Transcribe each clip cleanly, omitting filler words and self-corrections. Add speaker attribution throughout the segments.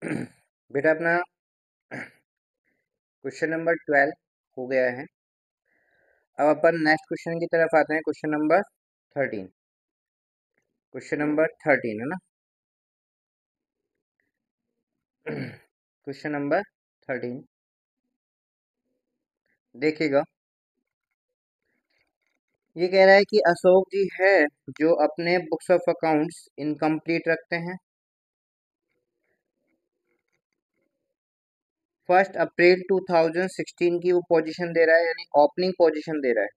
Speaker 1: बेटा अपना question number 12 हो गया है। अब अपन नेक्स्ट क्वेश्चन की तरफ आते हैं। Question number 13। क्वेश्चन नंबर 13 है ना। क्वेश्चन नंबर 13 देखिएगा। ये कह रहा है कि अशोक जी है जो अपने बुक्स ऑफ अकाउंट्स इनकम्प्लीट रखते हैं। 1 अप्रैल 2016 की वो पोजीशन दे रहा है, यानी ओपनिंग पोजीशन दे रहा है।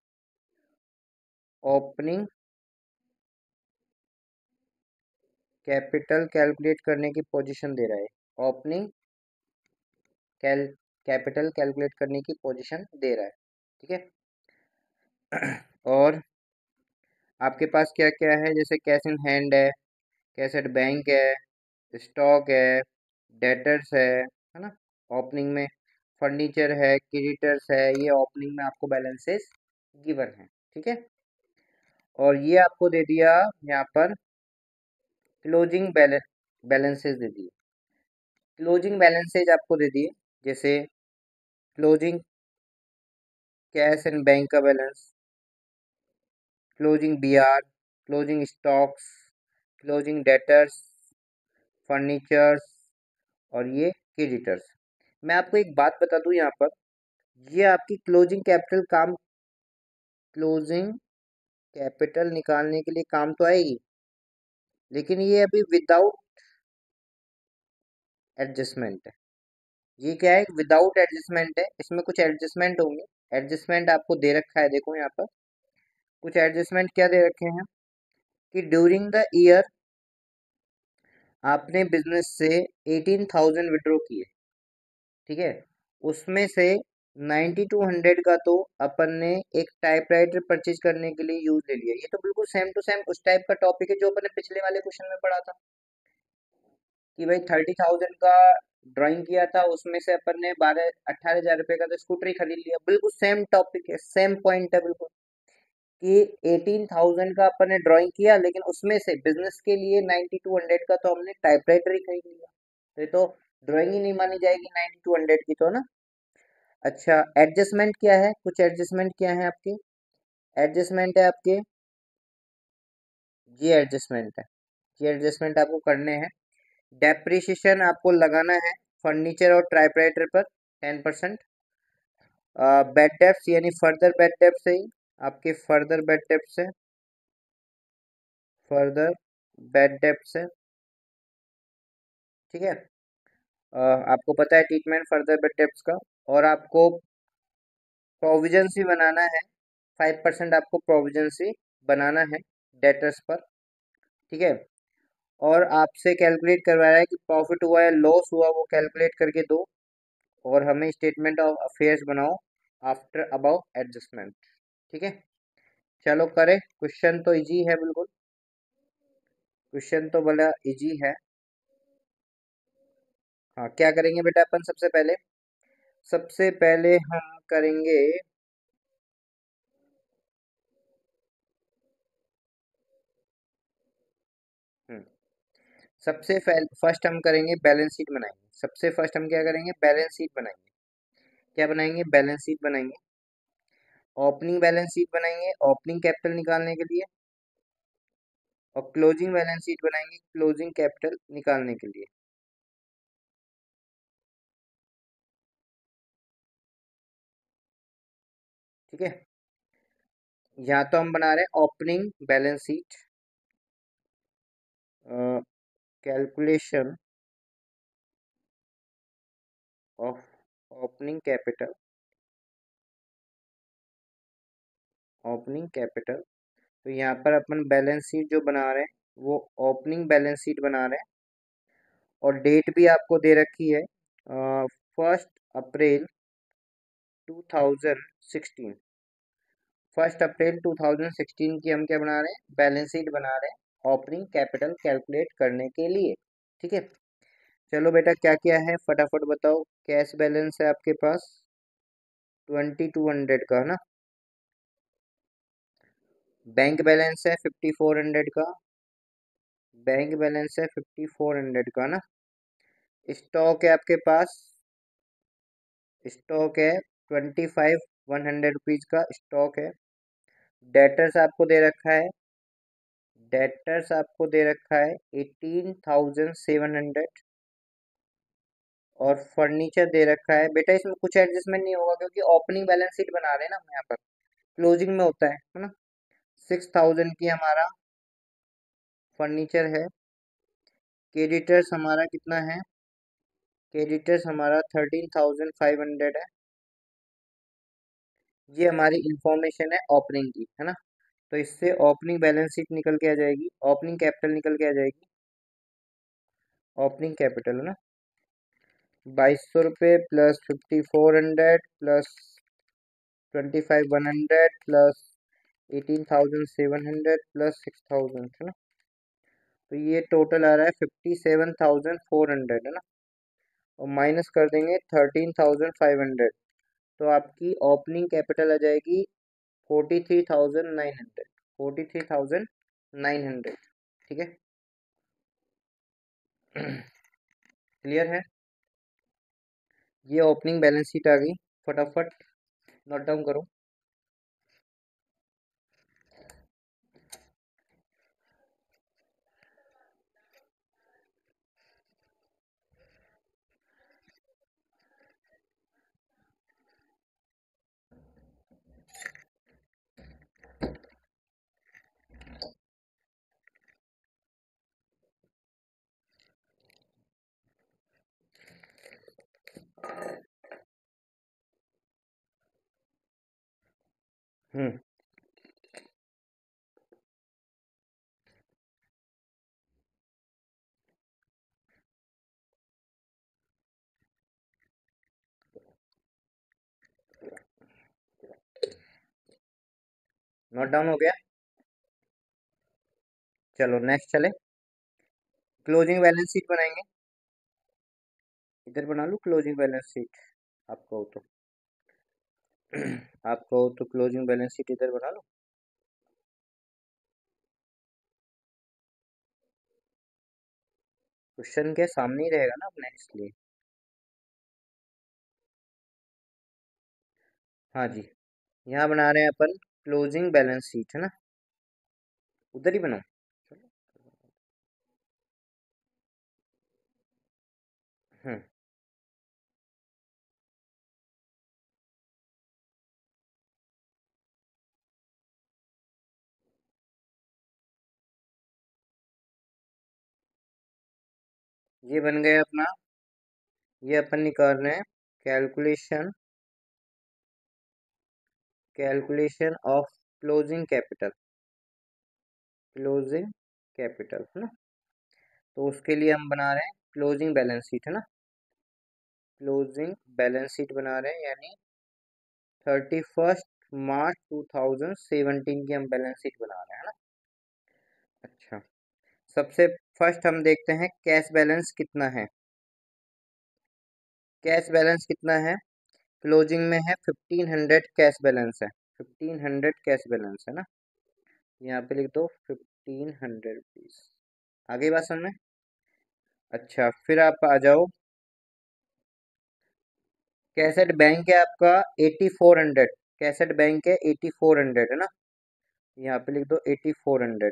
Speaker 1: ओपनिंग कैपिटल कैलकुलेट करने की पोजीशन दे रहा है। ओपनिंग कैपिटल कैलकुलेट करने की पोजीशन दे रहा है। ठीक है। और आपके पास क्या क्या है, जैसे कैश इन हैंड है, कैश एट बैंक है, स्टॉक है, डेटर्स है ना। ओपनिंग में फर्नीचर है, क्रेडिटर्स है, ये ओपनिंग में आपको बैलेंसेस गिवन है। ठीक है। और ये आपको दे दिया यहाँ पर क्लोजिंग बैलेंसेस दे दिए। क्लोजिंग बैलेंसेज आपको दे दिए, जैसे क्लोजिंग कैश एंड बैंक का balance, closing BR, closing stocks, closing debtors, furnitures और ये क्रेडिटर्स। मैं आपको एक बात बता दूं यहाँ पर, ये आपकी क्लोजिंग कैपिटल क्लोजिंग कैपिटल निकालने के लिए काम तो आएगी, लेकिन ये अभी विदाउट एडजस्टमेंट है। ये क्या है, विदाउट एडजस्टमेंट है। इसमें कुछ एडजस्टमेंट होंगे। एडजस्टमेंट आपको दे रखा है, देखो यहाँ पर कुछ एडजस्टमेंट क्या दे रखे हैं कि ड्यूरिंग द ईयर आपने बिजनेस से 18,000 विड्रॉ किए। ठीक है। उसमें से 9200 का तो अपन ने एक टाइपराइटर परचेज करने के लिए यूज ले लिया। ये तो बिल्कुल सेम टू सेम उस टाइप का टॉपिक है जो अपन ने पिछले वाले क्वेश्चन में पढ़ा था कि भाई 30,000 का ड्राइंग किया था, उसमें से अपन ने 18,000 रुपए का तो स्कूटर खरीद लिया। बिल्कुल सेम टॉपिक है, सेम पॉइंट है बिल्कुल, कि 18,000 का अपन ने ड्राइंग किया, लेकिन उसमें से बिजनेस के लिए 9200 का तो हमने टाइपराइटर ही खरीद लिया। तो ये तो ड्राइंग ही नहीं मानी जाएगी 9200 की तो ना। अच्छा, एडजस्टमेंट क्या है, कुछ एडजस्टमेंट क्या है आपके, एडजस्टमेंट है आपके ये एडजस्टमेंट है। ये एडजस्टमेंट आपको करने हैं। डेप्रिसिएशन आपको लगाना है फर्नीचर और टाइपराइटर पर 10%। बेड डेप्थ यानी फर्दर बेड डेप्थ से ही आपके फर्दर बेड डेप्थ से, फर्दर बेड डेप्थ से। ठीक है। आपको पता है ट्रीटमेंट फर्दर बेड डेप्थ का। और आपको प्रोविजंस भी बनाना है, 5% आपको प्रोविजंस ही बनाना है डेटर्स पर। ठीक है। और आपसे कैलकुलेट करवा रहा है कि प्रॉफिट हुआ या लॉस हुआ, वो कैलकुलेट करके दो। और हमें स्टेटमेंट ऑफ अफेयर्स बनाओ आफ्टर अबाउ एडजस्टमेंट। ठीक है। चलो करें, क्वेश्चन तो इजी है बिल्कुल, क्वेश्चन तो बड़ा इजी है। हाँ, क्या करेंगे बेटा अपन सबसे पहले हम करेंगे हम्म, सबसे फर्स्ट हम करेंगे बैलेंस शीट बनाएंगे। सबसे फर्स्ट हम क्या करेंगे, बैलेंस शीट बनाएंगे। क्या बनाएंगे, बैलेंस शीट बनाएंगे। ओपनिंग बैलेंस शीट बनाएंगे ओपनिंग कैपिटल निकालने के लिए, और क्लोजिंग बैलेंस शीट बनाएंगे क्लोजिंग कैपिटल निकालने के लिए। ठीक है। यहाँ तो हम बना रहे हैं opening balance sheet, calculation of opening capital, opening capital. तो यहाँ पर अपन बैलेंस शीट जो बना रहे हैं वो ओपनिंग बैलेंस शीट बना रहे हैं। और डेट भी आपको दे रखी है 1 अप्रैल 2016। 1 अप्रैल 2016 की हम क्या बना रहे हैं, बैलेंस शीट बना रहे हैं ओपनिंग कैपिटल कैलकुलेट करने के लिए। ठीक है। चलो बेटा क्या क्या है फटाफट बताओ। कैश बैलेंस है आपके पास 2200 का है ना। बैंक बैलेंस है 5400 का, बैंक बैलेंस है 5400 का ना। स्टॉक है आपके पास, स्टॉक है 25 100 रुपीज का स्टॉक है। डेटर्स आपको दे रखा है, डेटर्स आपको दे रखा है 18,700। और फर्नीचर दे रखा है बेटा, इसमें कुछ एडजस्टमेंट नहीं होगा क्योंकि ओपनिंग बैलेंस शीट बना रहे हैं ना हम यहाँ पर, क्लोजिंग में होता है ना। 6,000 की हमारा फर्नीचर है। क्रेडिटर्स हमारा कितना है, क्रेडिटर्स हमारा 13,500 है। ये हमारी इंफॉर्मेशन है ओपनिंग की, है ना। तो इससे ओपनिंग बैलेंस शीट निकल के आ जाएगी, ओपनिंग कैपिटल निकल के आ जाएगी। ओपनिंग कैपिटल है ना 2200 रुपये प्लस 5400 प्लस 25,100 प्लस 18,700 प्लस 6,000, है ना। तो ये टोटल आ रहा है 57,400, है ना। और माइनस कर देंगे 13,500, तो आपकी ओपनिंग कैपिटल आ जाएगी 43,900, 43,900। ठीक है। क्लियर है। ये ओपनिंग बैलेंस शीट आ गई, फटाफट नोट डाउन करो। हम्म नोट डाउन हो गया। चलो नेक्स्ट चले, क्लोजिंग बैलेंस शीट बनाएंगे। इधर बना लूँ क्लोजिंग बैलेंस शीट, आपको हो तो आपको हो तो क्लोजिंग बैलेंस शीट इधर बना लो। क्वेश्चन के सामने ही रहेगा ना अब नेक्स्ट लिए। हाँ जी, यहाँ बना रहे हैं अपन क्लोजिंग बैलेंस शीट, है ना। उधर ही बनाओ। चलो। हम्म ये बन गया अपना, ये अपन निकाल रहे हैं calculation, calculation of closing capital, closing capital, है ना। तो उसके लिए हम बना रहे हैं क्लोजिंग बैलेंस शीट, है ना। क्लोजिंग बैलेंस शीट बना रहे हैं, यानी 31 मार्च 2017 की हम बैलेंस शीट बना रहे हैं, है ना। अच्छा, सबसे फर्स्ट हम देखते हैं कैश बैलेंस कितना है। कैश बैलेंस कितना है, क्लोजिंग में है 1500 कैश बैलेंस है, 1500 कैश बैलेंस है ना। यहाँ पे लिख दो 1500 रुपीज। आगे बात समझ में। अच्छा, फिर आप आ जाओ, कैसेट बैंक है आपका 8400, कैसेट बैंक है 8400, है ना। यहाँ पे लिख दो 8400,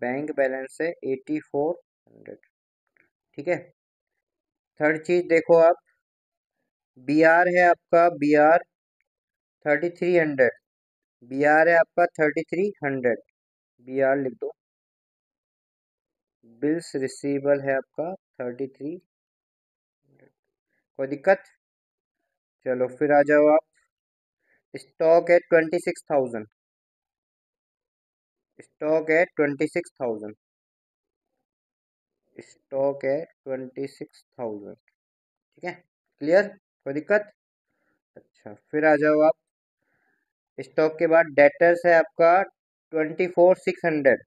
Speaker 1: बैंक बैलेंस है 8400। ठीक है। थर्ड चीज देखो आप, बी आर है आपका, बी आर 3300, बी आर है आपका 3300, बी आर लिख दो। बिल्स रिसीवेबल है आपका 3300। कोई दिक्कत। चलो फिर आ जाओ आप, स्टॉक है 26,000, स्टॉक है 26,000, स्टॉक है 26,000। ठीक है। क्लियर, कोई दिक्कत। अच्छा, फिर आ जाओ आप, स्टॉक के बाद डेटर्स है आपका 24,600,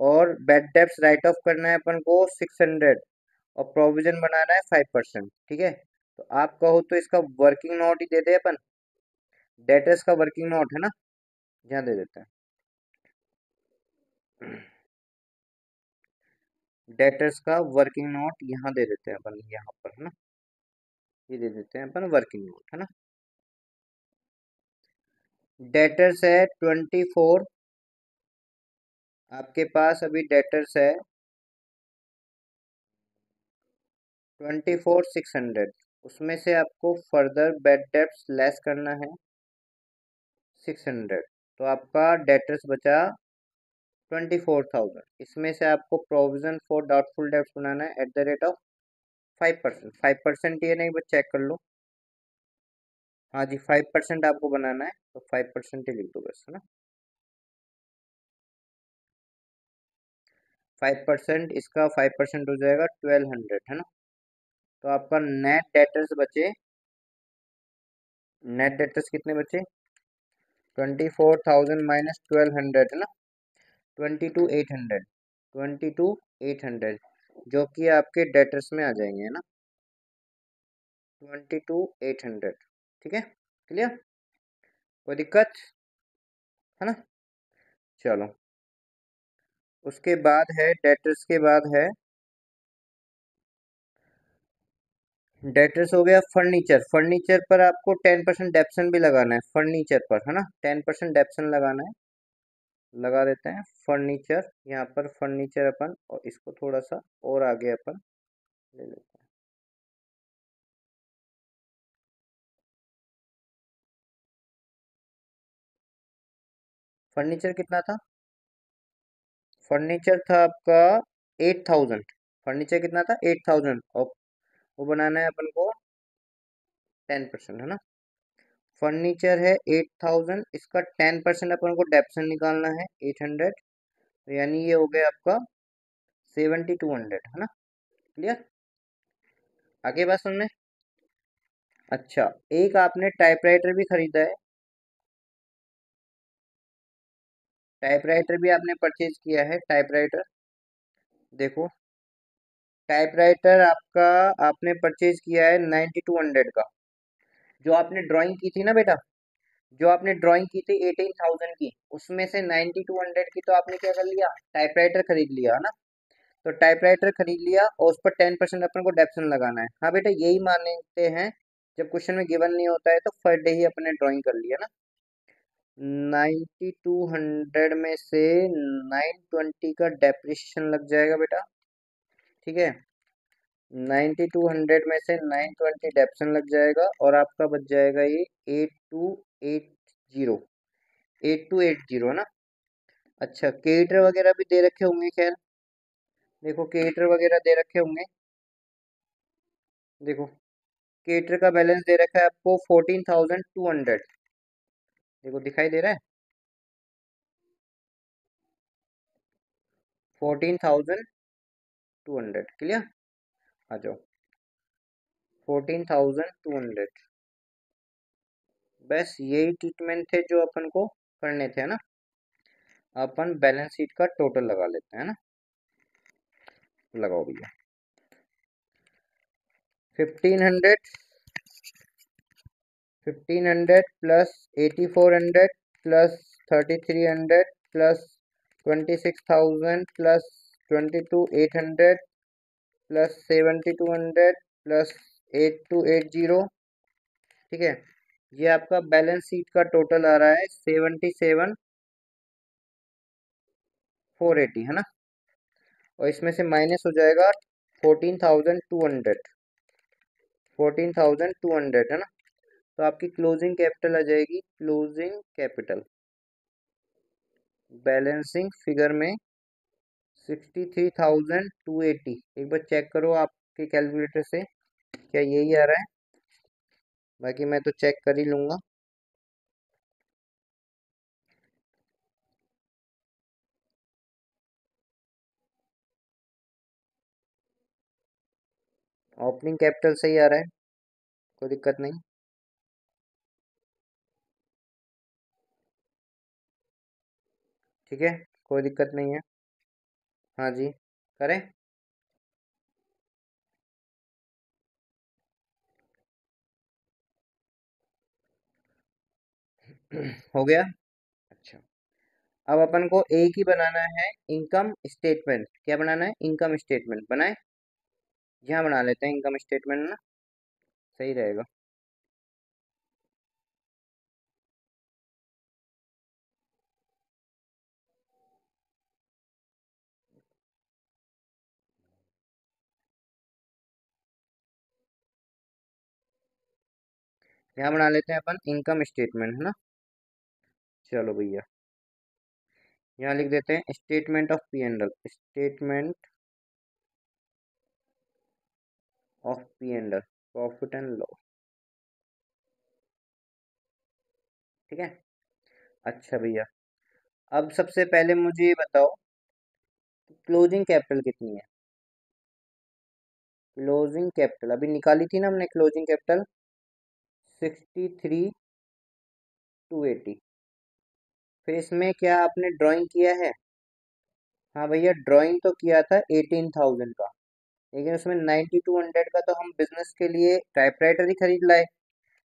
Speaker 1: और बैड डेब्ट्स राइट ऑफ करना है अपन को 600, और प्रोविजन बनाना है 5%। ठीक है। तो आप कहो तो इसका वर्किंग नोट ही दे दे अपन, डेटर्स का वर्किंग नोट है ना, यहाँ दे देते हैं। डेटर्स का वर्किंग नोट यहाँ दे देते हैं अपन, यहाँ पर है ना, ये दे देते हैं अपन वर्किंग नोट, है ना। डेटर्स है 24, आपके पास अभी डेटर्स है 24,600, उसमें से आपको फर्दर बेड डेप्स लेस करना है 600, तो आपका डेटर्स बचा 24,000। इसमें से आपको प्रोविजन फॉर डाउटफुल डेब्ट्स बनाना है एट द रेट ऑफ 5%। 5% ये नहीं, बस चेक कर लो। हाँ जी, 5% आपको बनाना है, तो 5% ही लिख दो बस, है ना। 5%, इसका 5% हो जाएगा 1200, है ना। तो आपका नेट डेटर्स बचे, नेट डेटर्स कितने बचे? 24,000 माइनस 1200, है ना। 22,800, 22,800 जो कि आपके डेटर्स में आ जाएंगे, है ना। 22,800, ठीक है, क्लियर, कोई दिक्कत है ना। चलो, उसके बाद है डेटर्स के बाद है, डेटर्स हो गया फर्नीचर। फर्नीचर पर आपको 10% डेप्सन भी लगाना है, फर्नीचर पर, है ना, 10% डेप्सन लगाना है, लगा देते हैं फर्नीचर। यहाँ पर फर्नीचर अपन, और इसको थोड़ा सा और आगे अपन ले लेते हैं। फर्नीचर कितना था? फर्नीचर था आपका 8,000। फर्नीचर कितना था? 8,000, और वो बनाना है अपन को 10%, है ना। फर्नीचर है 8,000, इसका 10% अपन को डेप्सन निकालना है 800, तो यानी ये हो गया आपका 7,200, है ना, क्लियर, आगे बात सुनने। अच्छा, एक आपने टाइपराइटर भी खरीदा है, टाइपराइटर भी आपने परचेज किया है, टाइपराइटर देखो, टाइपराइटर आपका आपने परचेज किया है 9,200 का। जो आपने ड्राइंग की थी ना बेटा, जो आपने ड्राइंग की थी 18,000 की, उसमें से 9,200 की तो आपने क्या कर लिया, टाइपराइटर खरीद लिया, है ना। तो टाइपराइटर खरीद लिया, और उस पर 10% अपन को डेप्सन लगाना है। हाँ बेटा, यही मानते हैं, जब क्वेश्चन में गिवन नहीं होता है तो फर्स्ट डे ही अपने ड्राइंग कर लिया ना। 9,200 में से 920 का डेप्रिसिएशन लग जाएगा बेटा, ठीक है। 9,200 में से 920 डेप्सन लग जाएगा, और आपका बच जाएगा ये 8,280, 8,280, है ना। अच्छा, केटर वगैरह भी दे रखे होंगे, खैर देखो केटर वगैरह दे रखे होंगे, देखो केटर का बैलेंस दे रखा है आपको 14,200, देखो दिखाई दे रहा है, 14,200, क्लियर, आ जाओ, 14,200, बस यही ट्रीटमेंट थे जो अपन को करने थे, ना। अपन बैलेंस शीट का टोटल लगा लेते हैं ना, लगाओ भैया। 1,500, 1,500 plus 8,400 plus 3,300 plus 26,000 plus 22,800 plus 7,200 plus 8,280, ठीक है। ये आपका बैलेंस शीट का टोटल आ रहा है 77,480, है ना। और इसमें से माइनस हो जाएगा 14,200, 14,200, है ना। तो आपकी क्लोजिंग कैपिटल आ जाएगी, क्लोजिंग कैपिटल बैलेंसिंग फिगर में 63,280। एक बार चेक करो आपके कैलकुलेटर से, क्या यही आ रहा है? बाकी मैं तो चेक कर ही लूंगा। ओपनिंग कैपिटल सही आ रहा है, कोई दिक्कत नहीं, ठीक है, कोई दिक्कत नहीं है। हाँ जी, करें। हो गया, अच्छा। अब अपन को एक ही बनाना है, इनकम स्टेटमेंट। क्या बनाना है? इनकम स्टेटमेंट बनाए। यहाँ बना लेते हैं इनकम स्टेटमेंट ना, सही रहेगा। यहाँ बना लेते हैं अपन इनकम स्टेटमेंट, है ना। चलो भैया, यहाँ लिख देते हैं statement of P and L, statement of P and L, profit and loss. ठीक है। अच्छा भैया, अब सबसे पहले मुझे ये बताओ, क्लोजिंग कैपिटल कितनी है? क्लोजिंग कैपिटल अभी निकाली थी ना हमने, क्लोजिंग कैपिटल 63,280। फिर इसमें क्या आपने ड्राइंग किया है? हाँ भैया, ड्राइंग तो किया था 18,000 का, लेकिन उसमें 9200 का तो हम बिजनेस के लिए टाइपराइटर ही खरीद लाए।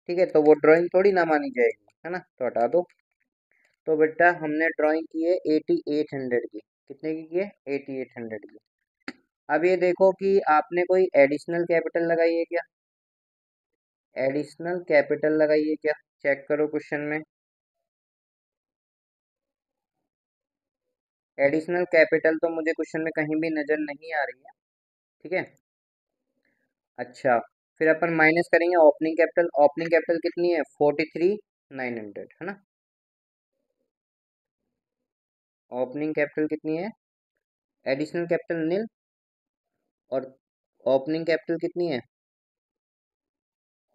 Speaker 1: ठीक है, तो वो ड्राइंग थोड़ी ना मानी जाएगी, है ना, तो हटा दो। तो बेटा हमने ड्राइंग की है 8800 की। कितने की है? 8800 की। अब ये देखो कि आपने कोई एडिशनल कैपिटल लगाई है क्या? एडिशनल कैपिटल लगाई है क्या? चेक करो क्वेश्चन में। एडिशनल कैपिटल तो मुझे क्वेश्चन में कहीं भी नजर नहीं आ रही है। ठीक है। अच्छा, फिर अपन माइनस करेंगे ओपनिंग कैपिटल। ओपनिंग कैपिटल कितनी है? 43,900, है ना। ओपनिंग कैपिटल कितनी है? एडिशनल कैपिटल नील, और ओपनिंग कैपिटल कितनी है?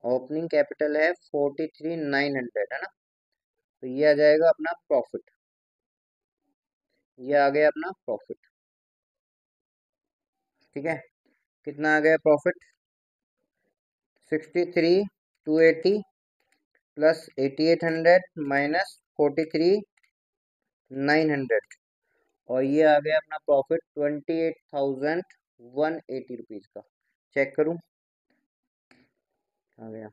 Speaker 1: ओपनिंग कैपिटल है 43,900, है ना। तो ये आ जाएगा अपना प्रॉफिट। ये आ गया अपना प्रॉफिट। ठीक है। कितना आ गया प्रॉफिट? 63,280 प्लस 8800 माइनस 43,900, और ये आ गया अपना प्रॉफिट 28,180 रुपीज का। चेक करूं, आ गया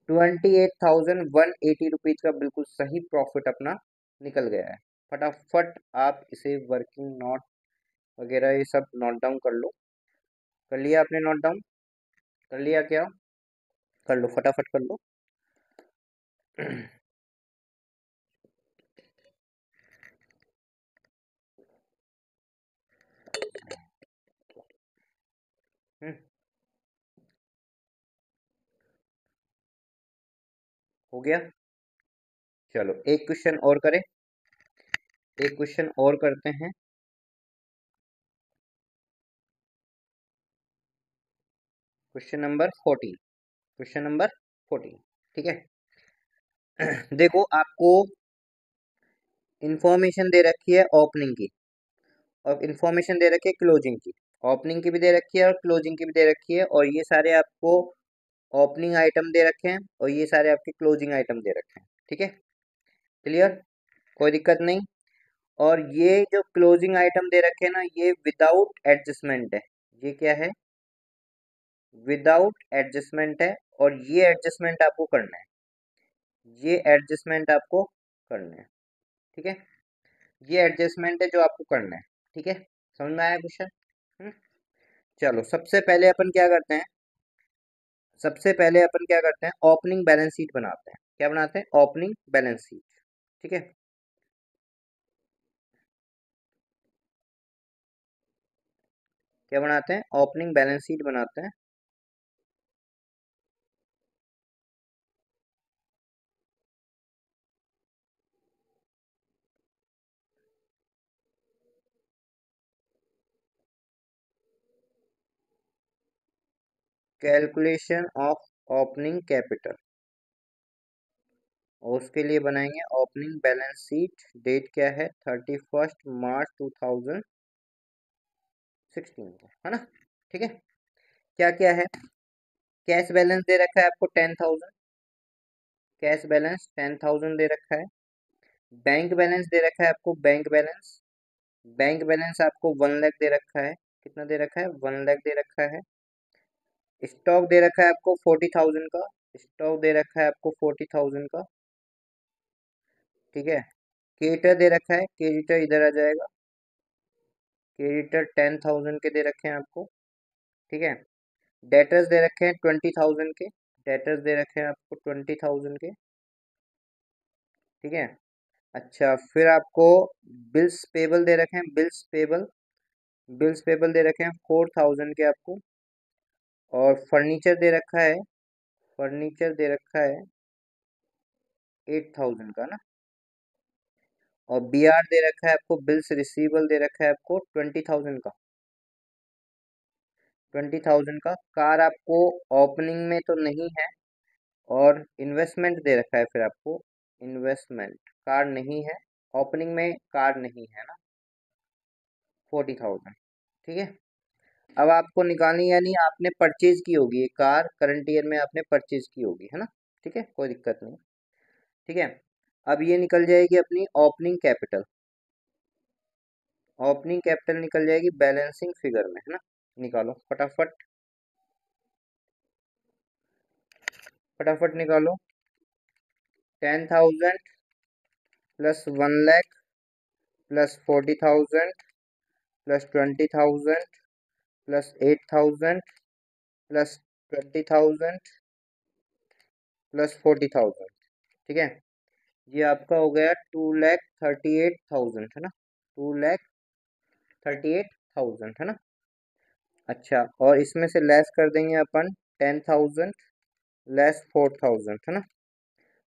Speaker 1: 28,180 रुपीज का, बिल्कुल सही प्रॉफिट अपना निकल गया है। फटाफट आप इसे वर्किंग नोट वगैरह ये सब नोट डाउन कर लो। कर लिया आपने नोट डाउन? कर लिया क्या? कर लो, फटाफट कर लो। हम्म, हो गया। चलो एक क्वेश्चन और करें, एक क्वेश्चन और करते हैं। Question number 14। Question number 14। ठीक है। देखो आपको इंफॉर्मेशन दे रखी है ओपनिंग की, और इंफॉर्मेशन दे रखी है क्लोजिंग की। ओपनिंग की भी दे रखी है और क्लोजिंग की भी दे रखी है, और ये सारे आपको ओपनिंग आइटम दे रखे हैं, और ये सारे आपके क्लोजिंग आइटम दे रखे हैं। ठीक है, क्लियर, कोई दिक्कत नहीं। और ये जो क्लोजिंग आइटम दे रखे हैं ना, ये विदाउट एडजस्टमेंट है। ये क्या है? विदाउट एडजस्टमेंट है, और ये एडजस्टमेंट आपको करना है। ये एडजस्टमेंट आपको करना है। ठीक है, ये एडजस्टमेंट है जो आपको करना है। ठीक है, समझ में आया क्वेश्चन? चलो सबसे पहले अपन क्या करते हैं, सबसे पहले अपन क्या करते हैं, ओपनिंग बैलेंस शीट बनाते हैं। क्या बनाते हैं? Opening balance sheet. ठीक है। क्या बनाते हैं? ओपनिंग बैलेंस शीट बनाते हैं। कैलकुलेशन ऑफ ओपनिंग कैपिटल, और उसके लिए बनाएंगे ओपनिंग बैलेंस शीट। डेट क्या है? 31 मार्च 2016 को, है ना। ठीक है। क्या क्या है? कैश बैलेंस दे रखा है आपको 10,000। कैश बैलेंस 10,000 दे रखा है। बैंक बैलेंस दे रखा है आपको, बैंक बैलेंस। बैंक बैलेंस आपको 1 लाख दे रखा है। कितना दे रखा है? 1 लाख दे रखा है। स्टॉक दे रखा है आपको 40,000 का। स्टॉक दे रखा है आपको 40,000 का। ठीक है। क्रेडिटर दे रखा है, क्रेडिटर इधर आ जाएगा, क्रेडिटर 10,000 के दे रखे हैं आपको, ठीक है। डेटर्स दे रखे हैं 20,000 के, डेटर्स दे रखे हैं आपको 20,000 के, ठीक है। अच्छा, फिर आपको बिल्स पेबल दे रखे हैं, बिल्स पेबल दे रखे हैं 4,000 के आपको, और फर्नीचर दे रखा है, फर्नीचर दे रखा है 8,000 का ना, और बीआर दे रखा है आपको, बिल्स रिसीवेबल दे रखा है आपको 20,000 का, 20,000 का। कार आपको ओपनिंग में तो नहीं है, और इन्वेस्टमेंट दे रखा है फिर आपको, इन्वेस्टमेंट, कार नहीं है, ओपनिंग में कार नहीं है ना, 40,000, ठीक है। अब आपको निकालनी, यानी आपने परचेज की होगी ये कार, करंट ईयर में आपने परचेज की होगी, है ना, ठीक है, कोई दिक्कत नहीं, ठीक है। अब ये निकल जाएगी अपनी ओपनिंग कैपिटल, ओपनिंग कैपिटल निकल जाएगी बैलेंसिंग फिगर में, है ना। निकालो फटाफट, फटाफट निकालो। 10,000 plus 1 lakh plus 40,000 plus 20,000 plus 8,000 plus 20,000 plus 40,000, ठीक है। ये आपका हो गया 2,38,000, है ना, 2,38,000, है ना। अच्छा, और इसमें से लेस कर देंगे अपन 10,000 लेस 4,000, है ना।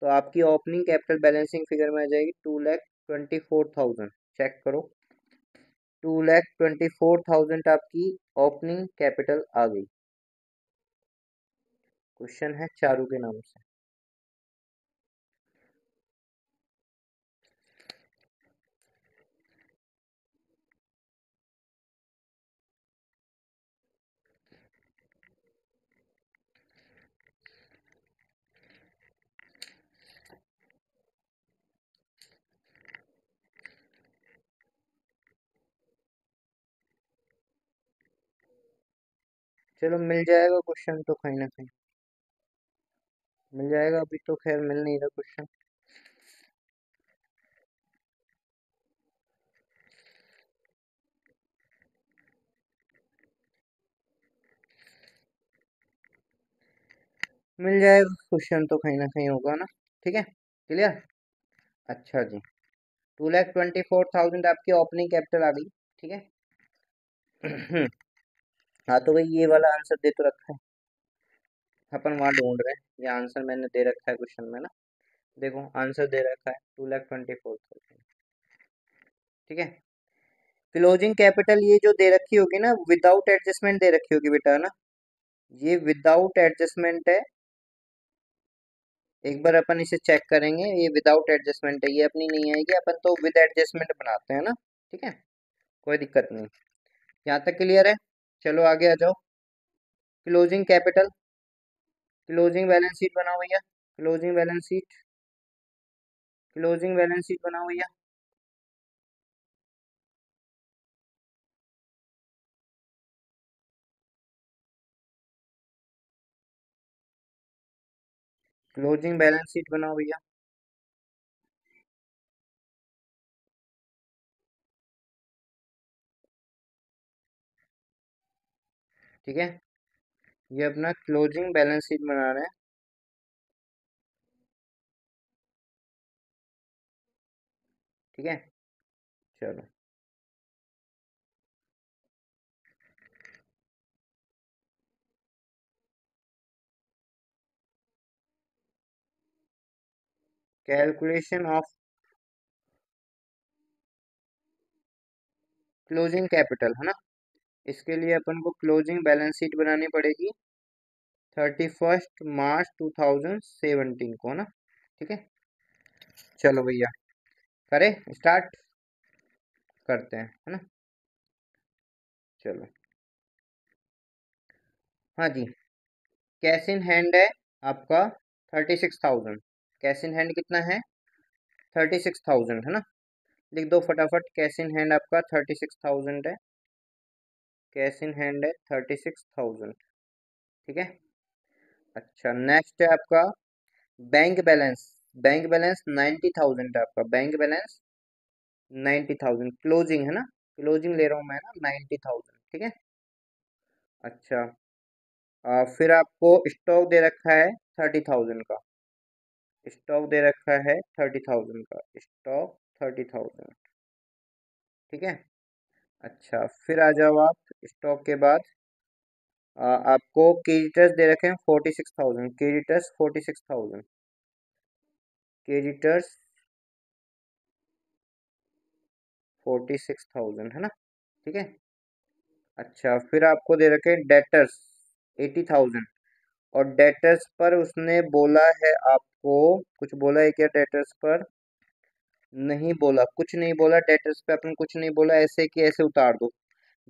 Speaker 1: तो आपकी ओपनिंग कैपिटल बैलेंसिंग फिगर में आ जाएगी 2,24,000, चेक करो, 2,24,000 आपकी ओपनिंग कैपिटल आ गई। क्वेश्चन है चारू के नाम से। चलो मिल जाएगा क्वेश्चन तो कहीं ना कहीं मिल जाएगा, अभी तो खैर मिल नहीं रहा क्वेश्चन। मिल जाएगा क्वेश्चन तो कहीं ना कहीं होगा ना, ठीक है, क्लियर। अच्छा जी, 2,24,000 आपकी ओपनिंग कैपिटल आ गई, ठीक है। हाँ तो भाई ये वाला आंसर दे तो रखा है, अपन वहाँ ढूंढ रहे हैं, ये आंसर मैंने दे रखा है क्वेश्चन में ना, देखो आंसर दे रखा है 2,24,000, ठीक है। क्लोजिंग कैपिटल ये जो दे रखी होगी ना, विदाउट एडजस्टमेंट दे रखी होगी बेटा ना, ये विदाउट एडजस्टमेंट है, एक बार अपन इसे चेक करेंगे, ये विदाउट एडजस्टमेंट है, ये अपनी नहीं आएगी, अपन तो विद एडजस्टमेंट बनाते हैं ना, ठीक है, कोई दिक्कत नहीं। यहाँ तक क्लियर है, चलो आगे आ जाओ। Closing capital, closing balance sheet बनाओ भैया, closing balance sheet, closing balance sheet बनाओ भैया। क्लोजिंग बैलेंस शीट बनाओ भैया, ठीक है। ये अपना क्लोजिंग बैलेंस शीट बना रहे हैं, ठीक है, चलो। कैलकुलेशन ऑफ क्लोजिंग कैपिटल, है ना, इसके लिए अपन को क्लोजिंग बैलेंस शीट बनानी पड़ेगी 31 मार्च 2017 को, है ना, ठीक है। चलो भैया, करें स्टार्ट, करते हैं, है ना, चलो। हाँ जी, कैश इन हैंड है आपका 36,000, कैश इन हैंड कितना है, 36,000, है ना। लिख दो फटाफट, कैश इन हैंड आपका 36,000 है, कैश इन हैंड है 36,000, ठीक है। अच्छा, नेक्स्ट है आपका बैंक बैलेंस, बैंक बैलेंस 90,000 है आपका बैंक बैलेंस, 90,000 क्लोजिंग है ना, क्लोजिंग ले रहा हूँ मैं ना 90,000, ठीक है। अच्छा, फिर आपको स्टॉक दे रखा है 30,000 का, स्टॉक दे रखा है 30,000 का, स्टॉक 30,000, ठीक है। अच्छा, फिर आ जाओ आप स्टॉक के बाद, आपको क्रेडिटर्स दे रखे हैं 46,000, क्रेडिटर्स 46,000, क्रेडिटर्स 46,000 है ना, ठीक है। अच्छा, फिर आपको दे रखे हैं डेटर्स 80,000, और डेटर्स पर उसने बोला है आपको, कुछ बोला है क्या डेटर्स पर? नहीं बोला, कुछ नहीं बोला डेटर्स पे, अपन कुछ नहीं बोला, ऐसे कि ऐसे उतार दो।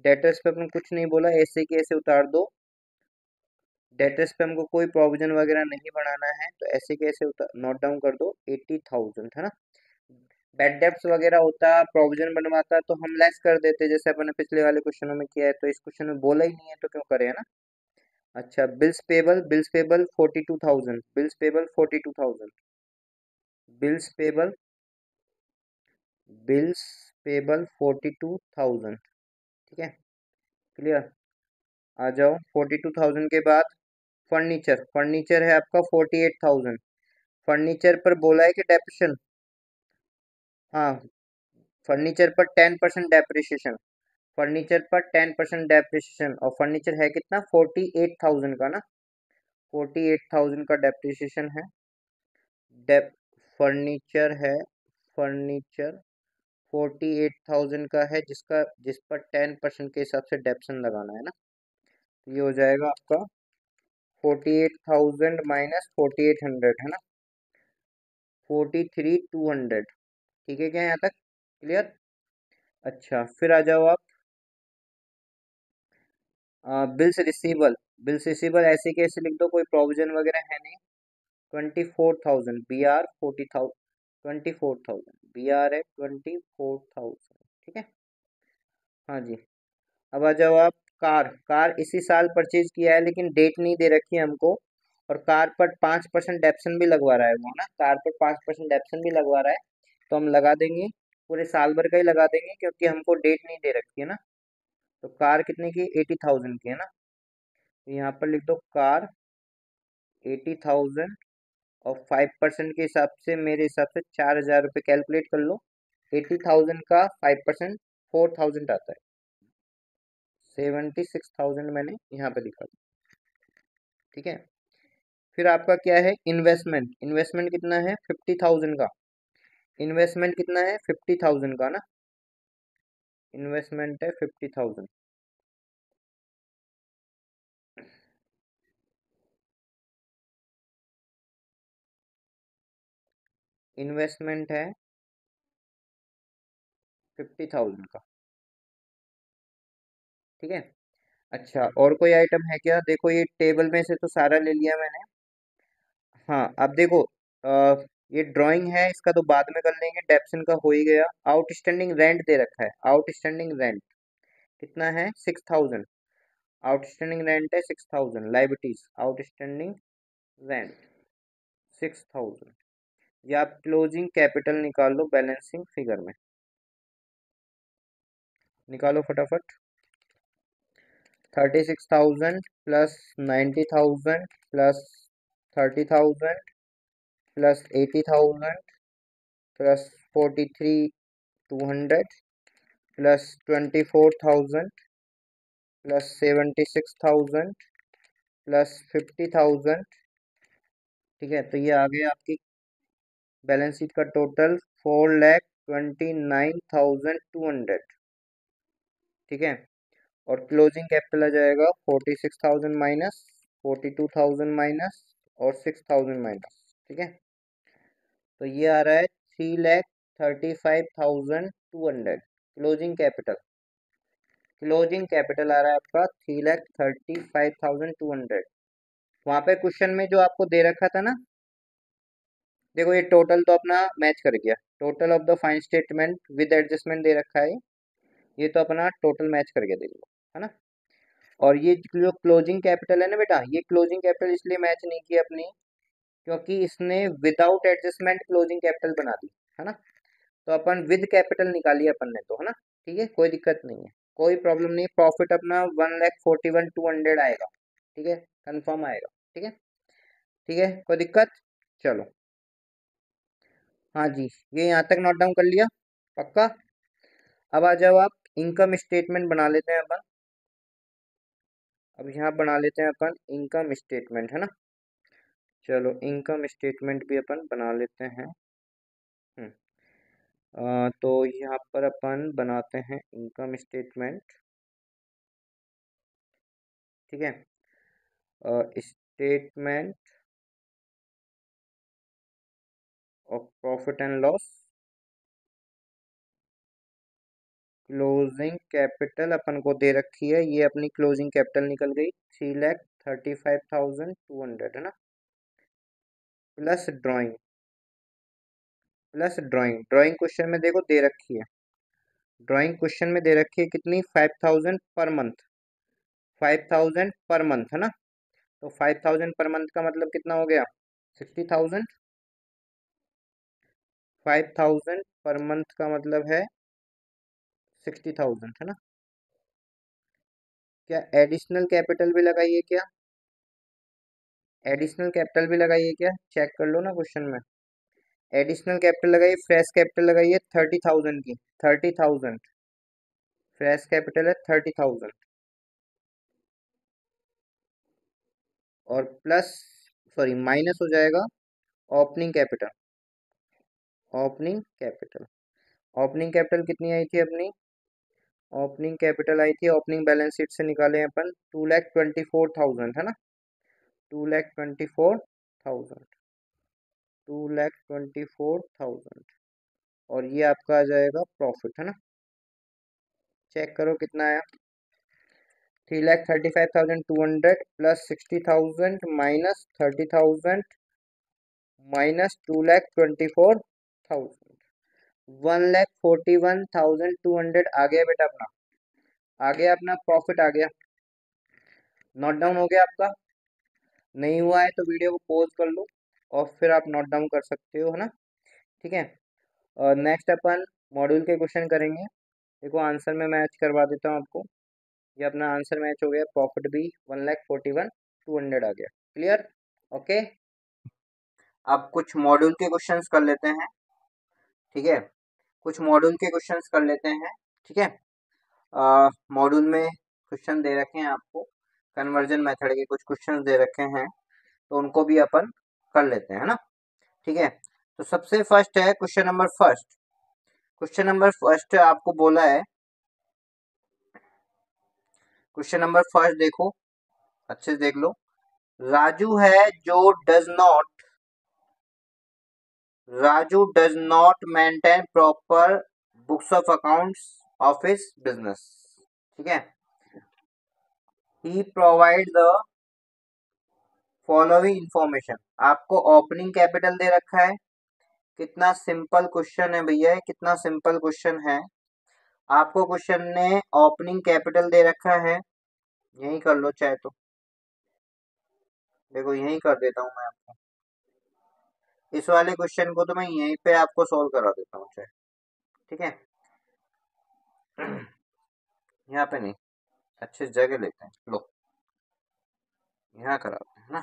Speaker 1: डेटर्स पे अपन कुछ नहीं बोला, ऐसे कि ऐसे उतार दो। डेटर्स पे हमको कोई प्रोविजन वगैरह नहीं बनाना है, तो ऐसे कि ऐसे नोट डाउन कर दो 80,000 है ना। बैड डेब्ट्स वगैरह होता, प्रोविजन बनवाता तो हम लेस कर देते, जैसे अपन ने पिछले वाले क्वेश्चनों में किया है, तो इस क्वेश्चन में बोला ही नहीं है तो क्यों करें, है ना। अच्छा, bills payable 42,000, bills payable 42,000, bills payable, bills payable 42,000, ठीक है, क्लियर। आ जाओ 42,000 के बाद फर्नीचर, फर्नीचर है आपका 48,000, फर्नीचर पर बोला है कि डेप्रिशन, हाँ, फर्नीचर पर 10% डेप्रिसिएशन, फर्नीचर पर 10% डेप्रिसिएशन, और फर्नीचर है कितना 48,000 का ना, 48,000 का डेप्रिसिएशन है। डेप फर्नीचर है, फर्नीचर 48,000 का है, जिस पर 10% के हिसाब से डेप्शन लगाना है ना, तो ये हो जाएगा आपका 48,000 माइनस 4800 है ना, 43,200, ठीक है क्या यहाँ तक, क्लियर। अच्छा, फिर आ जाओ आप बिल्स रिसीवल, बिल्स रिसीवल ऐसे कैसे लिख दो, कोई प्रोविजन वगैरह है नहीं, 24,000, बी आर 40,000, 24,000, बी आर है 24,000, ठीक है। हाँ जी, अब आ जाओ आप कार, कार इसी साल परचेज किया है लेकिन डेट नहीं दे रखी है हमको, और कार पर 5% डेप्शन भी लगवा रहा है वो ना, कार पर 5% डेप्शन भी लगवा रहा है, तो हम लगा देंगे, पूरे साल भर का ही लगा देंगे क्योंकि हमको डेट नहीं दे रखी है ना। तो कार कितने की 80,000 की है ना, तो यहाँ पर लिख दो कार 80,000, और 5% के हिसाब से मेरे हिसाब से 4,000 रुपये कैलकुलेट कर लो, 80,000 का 5% 4,000 आता है, 76,000 मैंने यहाँ पे लिखा था, ठीक है। फिर आपका क्या है इन्वेस्टमेंट, इन्वेस्टमेंट कितना है 50,000 का, इन्वेस्टमेंट कितना है 50,000 का ना, इन्वेस्टमेंट है 50,000, इन्वेस्टमेंट है 50,000 का, ठीक है। अच्छा, और कोई आइटम है क्या, देखो ये टेबल में से तो सारा ले लिया मैंने। हाँ, अब देखो, ये ड्राइंग है, इसका तो बाद में कर लेंगे, डेप्सन का हो ही गया। आउटस्टैंडिंग रेंट दे रखा है, आउटस्टैंडिंग रेंट कितना है 6,000, आउटस्टैंडिंग रेंट है 6,000, लाइबिलिटीज आउटस्टैंडिंग रेंट 6,000, या आप क्लोजिंग कैपिटल निकाल लो बैलेंसिंग फिगर में, निकालो फटाफट। 36,000 plus 90,000 plus 30,000 plus 80,000 plus 43,200 plus 24,000 plus 76,000 plus 50,000, ठीक है। तो ये आ गया आपकी बैलेंस शीट का टोटल 4,29,200, ठीक है। और क्लोजिंग कैपिटल आ जाएगा 46,000 माइनस 42,000 माइनस और 6,000 माइनस, ठीक है। तो ये आ रहा है 3,35,200 क्लोजिंग कैपिटल, क्लोजिंग कैपिटल आ रहा है आपका 3,35,200। वहां पे क्वेश्चन में जो आपको दे रखा था ना, देखो ये टोटल तो अपना मैच कर गया, total of the fine statement with adjustment दे रखा है, ये तो अपना टोटल मैच कर गया, देख लो, है ना। और ये जो क्लोजिंग कैपिटल है ना बेटा, ये क्लोजिंग कैपिटल इसलिए मैच नहीं किया अपनी, क्योंकि इसने विदाउट एडजस्टमेंट क्लोजिंग कैपिटल बना दी, है ना। तो अपन विद कैपिटल निकालिए अपन ने तो, है ना। ठीक है, कोई दिक्कत नहीं है, कोई प्रॉब्लम नहीं। प्रॉफिट अपना 1,41,200 आएगा। ठीक है, कंफर्म आएगा। ठीक है, ठीक है, कोई दिक्कत। चलो, हाँ जी, ये यहाँ तक नोट डाउन कर लिया, पक्का। अब आ जाओ आप, इनकम स्टेटमेंट बना लेते हैं अपन। अब यहाँ बना लेते हैं अपन इनकम स्टेटमेंट, है ना। चलो, इनकम स्टेटमेंट भी अपन बना लेते हैं। हम्म, तो यहाँ पर अपन बनाते हैं इनकम स्टेटमेंट। ठीक है, statement of profit and loss. Closing capital अपन को दे रखी है, ये अपनी क्लोजिंग कैपिटल निकल गई 3,35,200, है ना। Plus drawing, plus drawing, drawing question में देखो दे रखी है। ड्राइंग क्वेश्चन में दे रखी है कितनी, 5,000 पर मंथ। 5,000 पर मंथ, है ना। तो 5,000 पर मंथ का मतलब कितना हो गया, 60,000। 5,000 पर मंथ का मतलब है 60,000, है ना। क्या एडिशनल कैपिटल भी लगाइए क्या, एडिशनल कैपिटल भी लगाइए क्या, चेक कर लो ना क्वेश्चन में। एडिशनल कैपिटल लगाइए, फ्रेश कैपिटल लगाइए 30,000 की, 30,000 फ्रेश कैपिटल है 30,000। और प्लस, सॉरी माइनस हो जाएगा opening capital. Opening capital, opening capital कितनी आई थी अपनी, ओपनिंग कैपिटल आई थी, ओपनिंग बैलेंस शीट से निकाले अपन 2,24,000, है ना। 2,24,000, 2,24,000। और ये आपका आ जाएगा प्रॉफिट, है ना। चेक करो कितना आया, 3,35,200 प्लस 60,000 माइनस 30,000 माइनस 2,24,000, 1,41,200 आ गया बेटा अपना, आ गया अपना प्रॉफिट आ गया। नोट डाउन हो गया आपका, नहीं हुआ है तो वीडियो को पॉज कर लो और फिर आप नोट डाउन कर सकते हो, है ना। ठीक है, और नेक्स्ट अपन मॉड्यूल के क्वेश्चन करेंगे। देखो आंसर में मैच करवा देता हूँ आपको, ये अपना आंसर मैच हो गया, प्रॉफिट भी 1,41,200 आ गया। Clear, okay. अब कुछ मॉड्यूल के क्वेश्चंस कर लेते हैं। ठीक है, कुछ मॉड्यूल के क्वेश्चंस कर लेते हैं। ठीक है, मॉड्यूल में क्वेश्चन दे रखे हैं आपको, कन्वर्जन मेथड के कुछ क्वेश्चन दे रखे हैं, तो उनको भी अपन कर लेते हैं, है ना। ठीक है, तो सबसे फर्स्ट है question number first. Question number first आपको बोला है, क्वेश्चन नंबर फर्स्ट देखो, अच्छे से देख लो। राजू है जो does not maintain proper books of accounts of his business. ठीक है, ही प्रोवाइड द फॉलोइंग इंफॉर्मेशन। आपको ओपनिंग कैपिटल दे रखा है, कितना सिंपल क्वेश्चन है भैया, कितना सिंपल क्वेश्चन है। आपको क्वेश्चन ने ओपनिंग कैपिटल दे रखा है, यही कर लो चाहे तो, देखो यही कर देता हूं मैं आपको, इस वाले क्वेश्चन को तो मैं यहीं पे आपको सॉल्व करा देता हूँ चाहे। ठीक है, यहाँ पे नहीं, अच्छे जगह लेते हैं, लो यहाँ कराते हैं ना,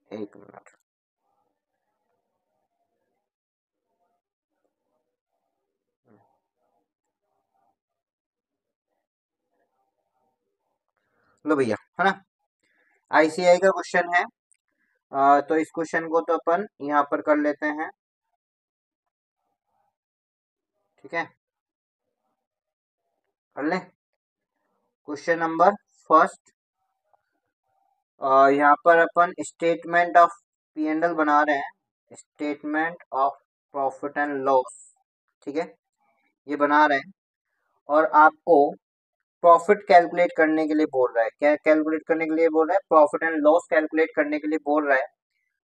Speaker 1: एक मिनट। लो भैया, है ना, आईसीआई का क्वेश्चन है। तो इस क्वेश्चन को तो अपन यहाँ पर कर लेते हैं। ठीक है, कर ले क्वेश्चन नंबर फर्स्ट। यहाँ पर अपन statement of P and L बना रहे हैं, statement of profit and loss. ठीक है, ये बना रहे हैं, और आपको प्रॉफिट कैलकुलेट करने के लिए बोल रहा है। क्या कैलकुलेट करने के लिए बोल रहा है, प्रॉफिट एंड लॉस कैलकुलेट करने के लिए बोल रहा है।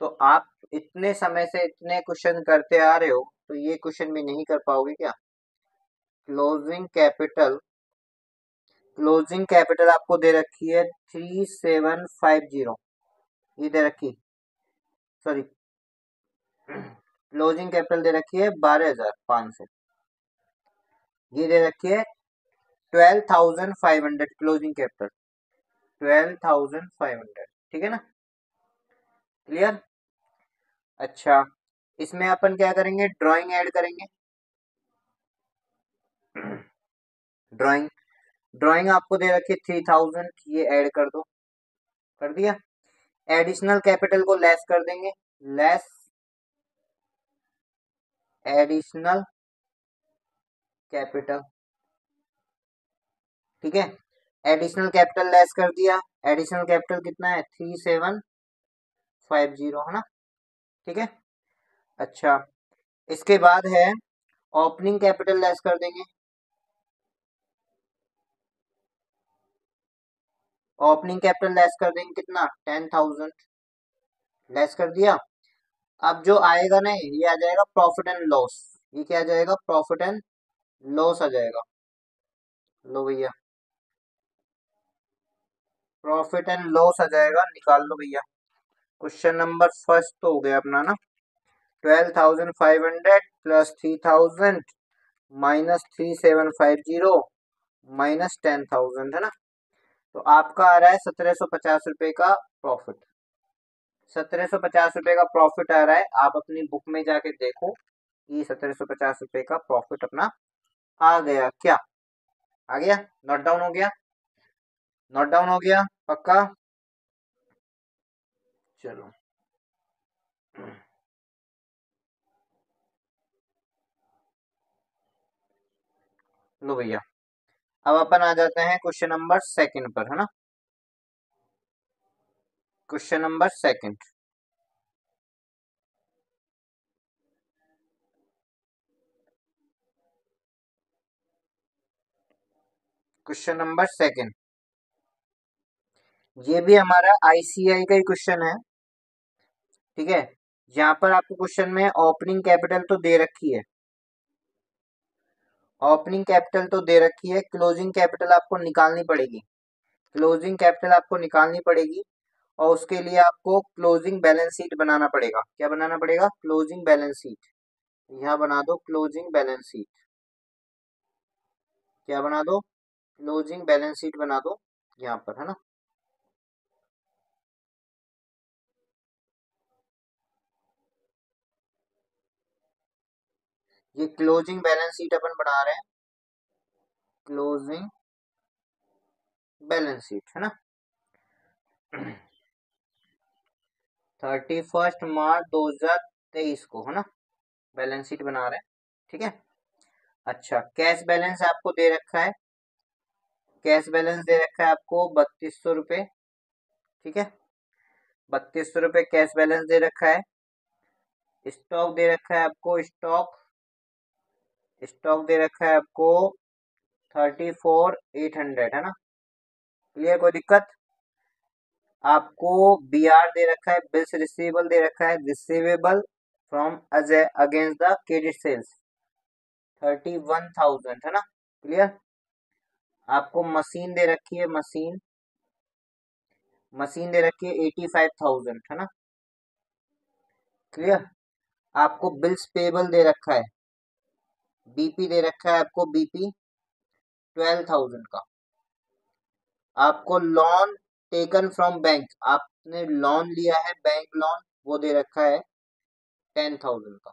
Speaker 1: तो आप इतने समय से इतने क्वेश्चन करते आ रहे हो, तो ये क्वेश्चन भी नहीं कर पाओगे क्या। क्लोजिंग कैपिटल, क्लोजिंग कैपिटल आपको दे रखी है 3,750, ये दे रखी, सॉरी क्लोजिंग कैपिटल दे रखी है 12,500, ये दे रखी है 12,500 क्लोजिंग कैपिटल, 12,500, ठीक है ना, क्लियर। अच्छा, इसमें अपन क्या करेंगे, ड्राइंग ऐड करेंगे। ड्राइंग ड्राइंग आपको दे रखी है 3,000, ये ऐड कर दो, कर दिया। एडिशनल कैपिटल को लेस कर देंगे, लेस एडिशनल कैपिटल, ठीक है। एडिशनल कैपिटल लेस कर दिया, एडिशनल कैपिटल कितना है 3750, है ना, ठीक है। अच्छा, इसके बाद है ओपनिंग कैपिटल लेस कर देंगे, ओपनिंग कैपिटल लेस कर देंगे कितना 10,000, लेस कर दिया। अब जो आएगा ना ये आ जाएगा प्रॉफिट एंड लॉस, ये क्या आ जाएगा, प्रॉफिट एंड लॉस आ जाएगा। लो भैया, प्रॉफिट एंड लॉस आ जाएगा, निकाल लो भैया। क्वेश्चन नंबर फर्स्ट तो हो गया अपना ना, 12,500 प्लस 3,000 माइनस 3,750 माइनस 10,000, है ना। तो आपका आ रहा है 1,750 रुपए का प्रॉफिट, 1,750 रुपए का प्रॉफिट आ रहा है। आप अपनी बुक में जाके देखो, ये 1,750 रुपए का प्रॉफिट अपना आ गया क्या, आ गया, नोट डाउन हो गया, नोट डाउन हो गया पक्का। चलो, लो भैया, अब अपन आ जाते हैं क्वेश्चन नंबर सेकंड पर, है ना। Question number second, question number second, ये भी हमारा आईसीआई का ही क्वेश्चन है, ठीक है। यहाँ पर आपको क्वेश्चन में ओपनिंग कैपिटल तो दे रखी है, ओपनिंग कैपिटल तो दे रखी है, क्लोजिंग कैपिटल आपको निकालनी पड़ेगी, क्लोजिंग कैपिटल आपको निकालनी पड़ेगी। और उसके लिए आपको क्लोजिंग बैलेंस शीट बनाना पड़ेगा, क्या बनाना पड़ेगा, क्लोजिंग बैलेंस शीट। यहाँ बना दो क्लोजिंग बैलेंस शीट, क्या बना दो, क्लोजिंग बैलेंस शीट बना दो यहाँ पर, है ना। ये क्लोजिंग बैलेंस शीट अपन बना रहे हैं, क्लोजिंग बैलेंस शीट, है ना। 31 मार्च 2023 को, है ना, बैलेंस शीट बना रहे हैं, ठीक है। अच्छा, कैश बैलेंस आपको दे रखा है, कैश बैलेंस दे रखा है आपको 3,200 रुपये, ठीक है, 3,200 रुपये कैश बैलेंस दे रखा है। स्टॉक दे रखा है आपको, स्टॉक स्टॉक दे रखा है आपको 34,800, है ना, क्लियर, कोई दिक्कत। आपको बीआर दे रखा है, बिल्स रिसीवेबल दे रखा है, receivable from Ajay against the credit sales 31,000, है ना, क्लियर। आपको मशीन दे रखी है, मशीन दे रखी है 85,000, है ना, क्लियर। आपको बिल्स पेबल दे रखा है, बीपी दे रखा है आपको, बीपी 12,000 का। आपको लोन टेकन फ्रॉम बैंक, आपने लोन लिया है बैंक लोन, वो दे रखा है 10,000 का,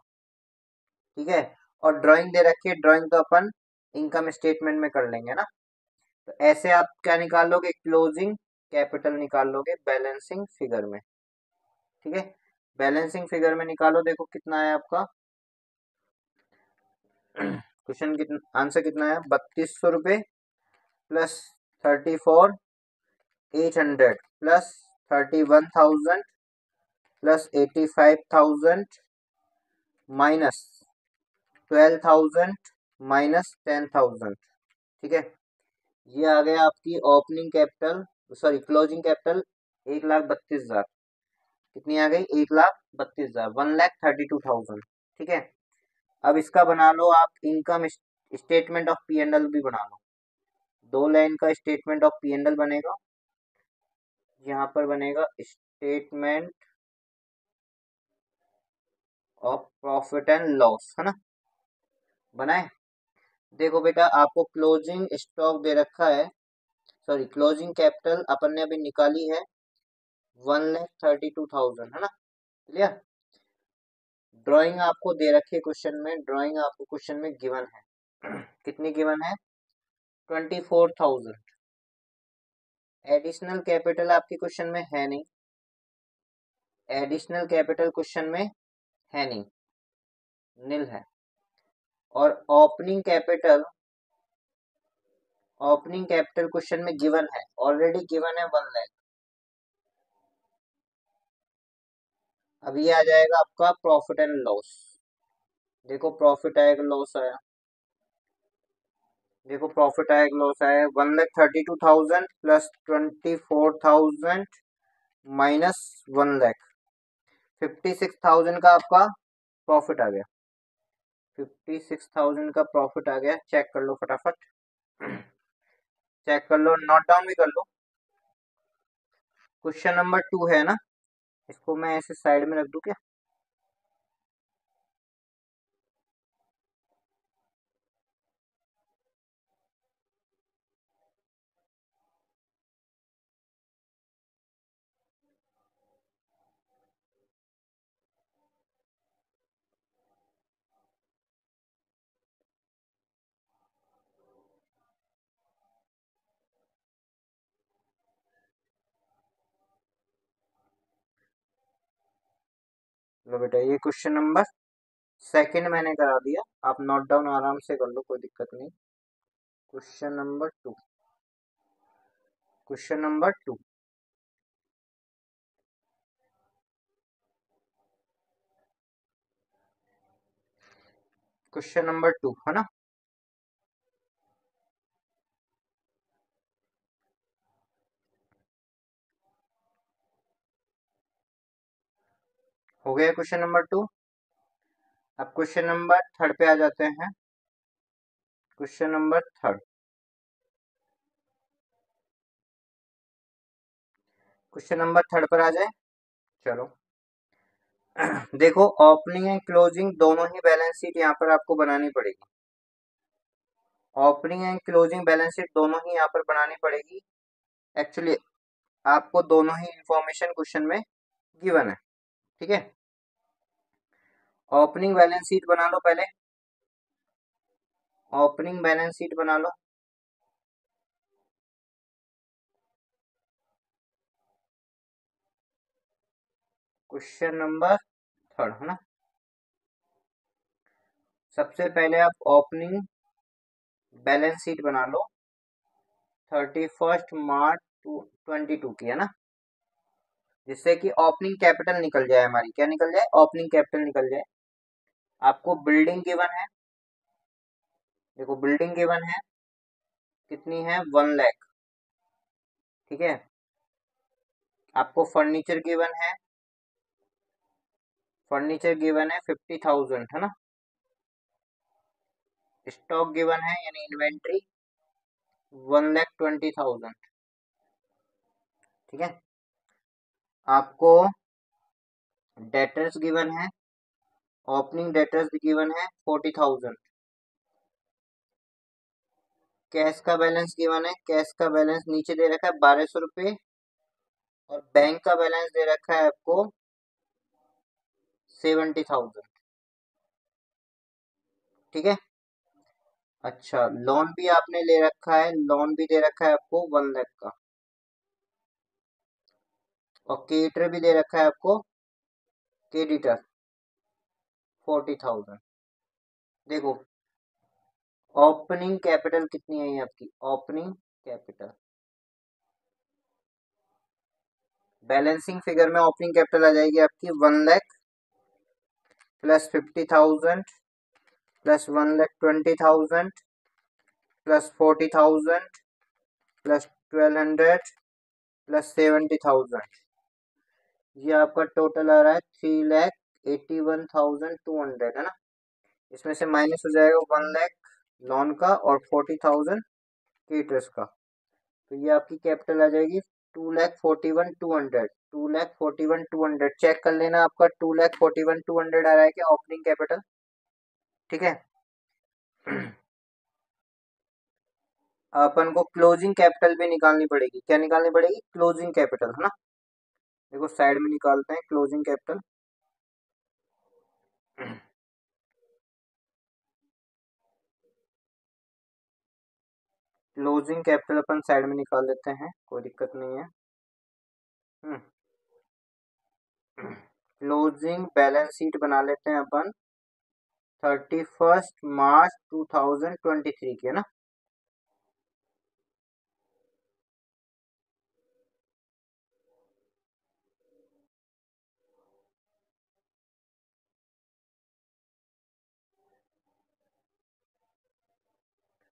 Speaker 1: ठीक है। और ड्राइंग दे रखी है, ड्राइंग तो अपन इनकम स्टेटमेंट में कर लेंगे ना। तो ऐसे आप क्या निकाल लोगे, क्लोजिंग कैपिटल निकाल लोगे बैलेंसिंग फिगर में, ठीक है। बैलेंसिंग फिगर में निकालो, देखो कितना है आपका। क्वेश्चन कितना, आंसर कितना है, 3,200 रुपये plus 34,800 plus 31,000 plus 85,000 minus 12,000 minus 10,000, ठीक है। ये आ गया आपकी opening capital, sorry closing capital 1,32,000, कितनी आ गई, 1,32,000, 1,32,000, ठीक है। अब इसका बना लो आप income statement of P and L भी बना लो, 2 लाइन का statement of P and L बनेगा। यहाँ पर बनेगा statement of profit and loss, है ना, बनाए। देखो बेटा, आपको क्लोजिंग स्टॉक दे रखा है, सॉरी क्लोजिंग कैपिटल अपन ने अभी निकाली है 1,32,000, है ना, क्लियर। ड्राइंग आपको दे रखी है क्वेश्चन में, ड्राइंग आपको क्वेश्चन में गिवन है कितनी गिवन है, 24,000। एडिशनल कैपिटल आपके क्वेश्चन में है नहीं, एडिशनल कैपिटल क्वेश्चन में है नहीं, नील है। और ओपनिंग कैपिटल क्वेश्चन में गिवन है, ऑलरेडी गिवन है 1 लाख। अब ये आ जाएगा आपका प्रॉफिट एंड लॉस। देखो प्रॉफिट आएगा, लॉस आया, देखो प्रॉफिट आएगा, लॉस आया, 1,32,000 प्लस 24,000 माइनस 1 लाख, 56,000 का आपका प्रॉफिट आ गया, 56,000 का प्रॉफिट आ गया। चेक कर लो फटाफट, चेक कर लो, नोट डाउन भी कर लो। क्वेश्चन नंबर 2 है ना, इसको मैं ऐसे साइड में रख दूं क्या, लो बेटा ये क्वेश्चन नंबर सेकंड मैंने करा दिया, आप नोट डाउन आराम से कर लो, कोई दिक्कत नहीं। Question number 2, question number 2, question number 2 है ना, हो गया क्वेश्चन नंबर 2। अब क्वेश्चन नंबर 3 पे आ जाते हैं, क्वेश्चन नंबर 3, क्वेश्चन नंबर 3 पर आ जाए, चलो देखो ओपनिंग एंड क्लोजिंग दोनों ही बैलेंस शीट यहाँ पर आपको बनानी पड़ेगी, opening and closing balance sheet दोनों ही यहाँ पर बनानी पड़ेगी। एक्चुअली आपको दोनों ही इंफॉर्मेशन क्वेश्चन में गिवन है, ठीक है। ओपनिंग बैलेंस शीट बना लो पहले, ओपनिंग बैलेंस शीट बना लो। क्वेश्चन नंबर 3 है ना, सबसे पहले आप ओपनिंग बैलेंस शीट बना लो 31 मार्च 22 की, है ना, जिससे कि ओपनिंग कैपिटल निकल जाए हमारी, क्या निकल जाए, ओपनिंग कैपिटल निकल जाए। आपको बिल्डिंग गिवन है, देखो बिल्डिंग गिवन है कितनी है, 1 लाख, ठीक है। आपको फर्नीचर गिवन है, फर्नीचर गिवन है 50,000, है ना। स्टॉक गिवन है यानी इन्वेंट्री 1,20,000, ठीक है। आपको डेटर्स गिवन है, ओपनिंग डेटर्स गिवन है 40,000। कैश का बैलेंस गिवन है, कैश का बैलेंस नीचे दे रखा है 1,200 रुपये, और बैंक का बैलेंस दे रखा है आपको 70,000, ठीक है। अच्छा लोन भी आपने ले रखा है, लोन भी दे रखा है आपको 1 लाख का, और क्रेडिटर भी दे रखा है आपको, क्रेडिटर 40,000। देखो ओपनिंग कैपिटल कितनी आई आपकी, ओपनिंग कैपिटल बैलेंसिंग फिगर में ओपनिंग कैपिटल आ जाएगी आपकी 1 lakh plus 50,000 plus 1,20,000 plus 40,000 plus 1,200 plus 70,000, ये आपका टोटल आ रहा है 3,81,200, है ना। इसमें से माइनस हो जाएगा 1 लाख लोन का और 40,000 क्रेडिटर्स का, तो ये आपकी कैपिटल आ जाएगी 2,41,200, 2,41,200 चेक कर लेना, आपका 2,41,200 आ रहा है क्या ओपनिंग कैपिटल? ठीक है। अपन को क्लोजिंग कैपिटल भी निकालनी पड़ेगी। क्या निकालनी पड़ेगी? क्लोजिंग कैपिटल, है ना। देखो साइड में निकालते हैं क्लोजिंग कैपिटल। क्लोजिंग कैपिटल अपन साइड में निकाल देते हैं, कोई दिक्कत नहीं है। क्लोजिंग बैलेंस शीट बना लेते हैं अपन 31 मार्च 2023 की, है ना।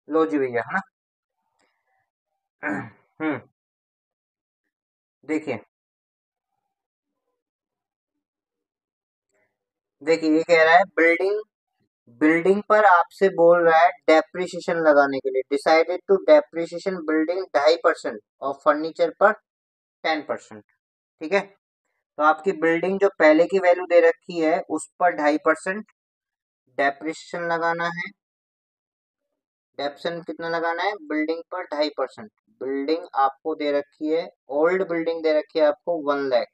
Speaker 1: लो जी भैया, है ना। हम्म देखिए देखिए ये कह रहा है बिल्डिंग, बिल्डिंग पर आपसे बोल रहा है डेप्रिसिएशन लगाने के लिए। डिसाइडेड टू डेप्रिसिएशन बिल्डिंग 2.5% और फर्नीचर पर 10%। ठीक है। तो आपकी बिल्डिंग जो पहले की वैल्यू दे रखी है उस पर 2.5% डेप्रिसिएशन लगाना है। डेप्सन कितना लगाना है? बिल्डिंग पर 2.5%। बिल्डिंग आपको दे रखी है, ओल्ड बिल्डिंग दे रखी है आपको 1 लाख,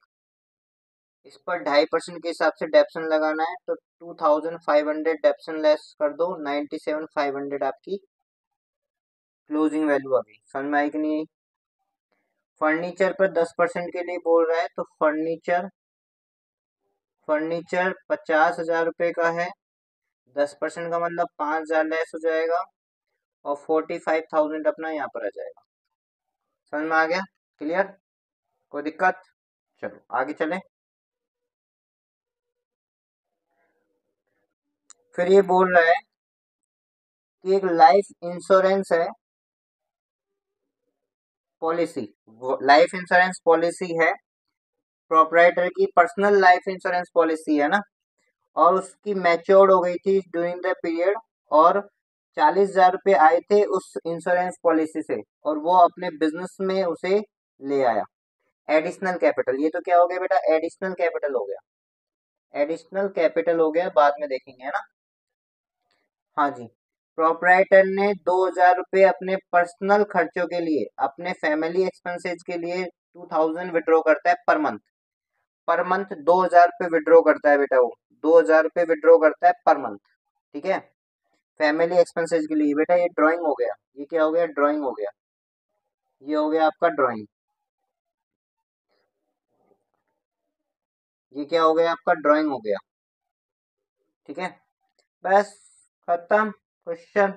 Speaker 1: इस पर 2.5% के हिसाब से डेप्सन लगाना है। तो 2,500 डेप्सन लेस कर दो, 97,500 आपकी क्लोजिंग वैल्यू आ गई। समझ में आई कि नहीं? फर्नीचर पर 10% के लिए बोल रहा है, तो फर्नीचर, फर्नीचर 50,000 रुपये का है। 10% का मतलब 5,000 लेस हो जाएगा और 45,000 अपना यहाँ पर आ जाएगा। समझ में आ गया? क्लियर? कोई दिक्कत? चलो आगे चलें। फिर ये बोल रहा है कि एक लाइफ इंश्योरेंस है पॉलिसी, लाइफ इंश्योरेंस पॉलिसी है, प्रोपराइटर की पर्सनल लाइफ इंश्योरेंस पॉलिसी है ना, और उसकी मैच्योर्ड हो गई थी ड्यूरिंग द पीरियड, और 40,000 रुपये आए थे उस इंश्योरेंस पॉलिसी से, और वो अपने बिजनेस में उसे ले आया। एडिशनल कैपिटल, ये तो क्या हो गया बेटा? एडिशनल कैपिटल हो गया। एडिशनल कैपिटल हो गया, बाद में देखेंगे, है ना। हाँ जी। प्रोपराइटर ने 2,000 रुपये अपने पर्सनल खर्चों के लिए, अपने फैमिली एक्सपेंसेस के लिए 2,000 विड्रॉ करता है पर मंथ। पर मंथ 2,000 रुपये विड्रॉ करता है बेटा वो, 2,000 रुपये विड्रॉ करता है पर मंथ। ठीक है। फैमिली एक्सपेंसेस के लिए बेटा, ये ड्राइंग हो गया। ये क्या हो गया? ड्राइंग हो गया। ये हो गया आपका ड्राइंग। ये क्या हो गया? आपका ड्राइंग हो गया। ठीक है। बस, खत्म क्वेश्चन।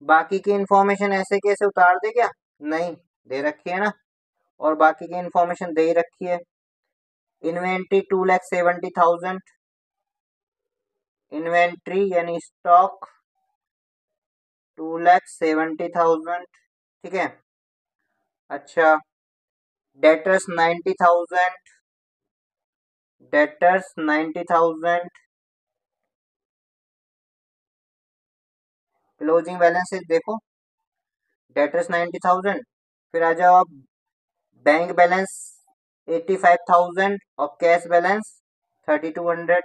Speaker 1: बाकी की इंफॉर्मेशन ऐसे कैसे उतार दे क्या? नहीं, दे रखी है ना, और बाकी की इंफॉर्मेशन दे ही रखी है। इन्वेंट्री 2,70,000, इन्वेंट्री यानी स्टॉक 2,70,000। ठीक है। अच्छा, डेटर्स 90,000, डेटर्स 90,000, क्लोजिंग बैलेंस देखो, डेटर्स 90,000। फिर आ जाओ आप, बैंक बैलेंस 85,000 और कैश बैलेंस 3,200।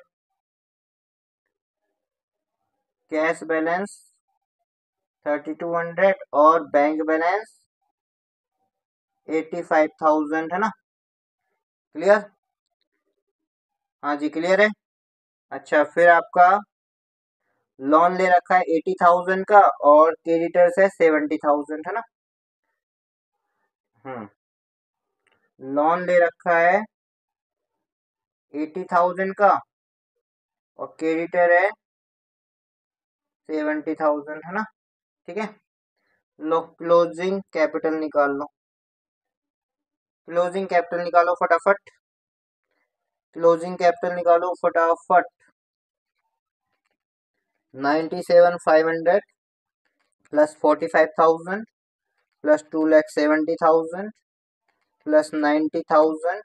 Speaker 1: कैश बैलेंस 3,200 और बैंक बैलेंस 85,000, है ना। क्लियर? हाँ जी, क्लियर है। अच्छा, फिर आपका लोन ले रखा है 80,000 का, और क्रेडिटर्स है 70,000, है ना। हम्म लोन ले रखा है 80,000 का, और क्रेडिटर है 70,000, है ना। ठीक है। लो क्लोजिंग कैपिटल निकाल लो, क्लोजिंग कैपिटल निकालो फटाफट, क्लोजिंग कैपिटल निकालो फटाफट। 97,500 plus 45,000 plus 2,70,000 plus 90,000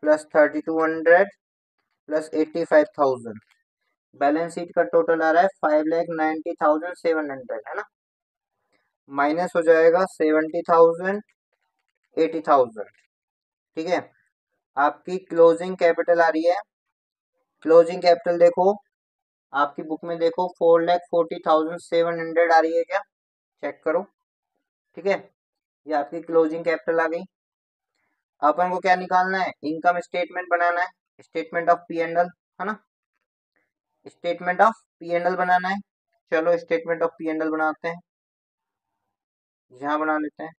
Speaker 1: plus 3,200 plus 85,000, balance sheet का टोटल आ रहा है 5,90,700, है ना। माइनस हो जाएगा 70,000, 70,000 70,000 70,000 70,000 70,000 70,000 70,000 70,000 70,000 70,000 70,000 70,000 70,000 70,000 70,000 70,000 70,000 माइनस हो जाएगा 70,000 80,000। ठीक है, आपकी क्लोजिंग कैपिटल आ रही है, क्लोजिंग कैपिटल देखो आपकी बुक में, देखो 4,40,700 आ रही है क्या, चेक करो। ठीक है, ये आपकी क्लोजिंग कैपिटल आ गई। अपन को क्या निकालना है, इनकम स्टेटमेंट बनाना है, statement of P and L, है ना, statement of P and L बनाना है। चलो statement of P and L बनाते हैं, यहाँ बना लेते हैं।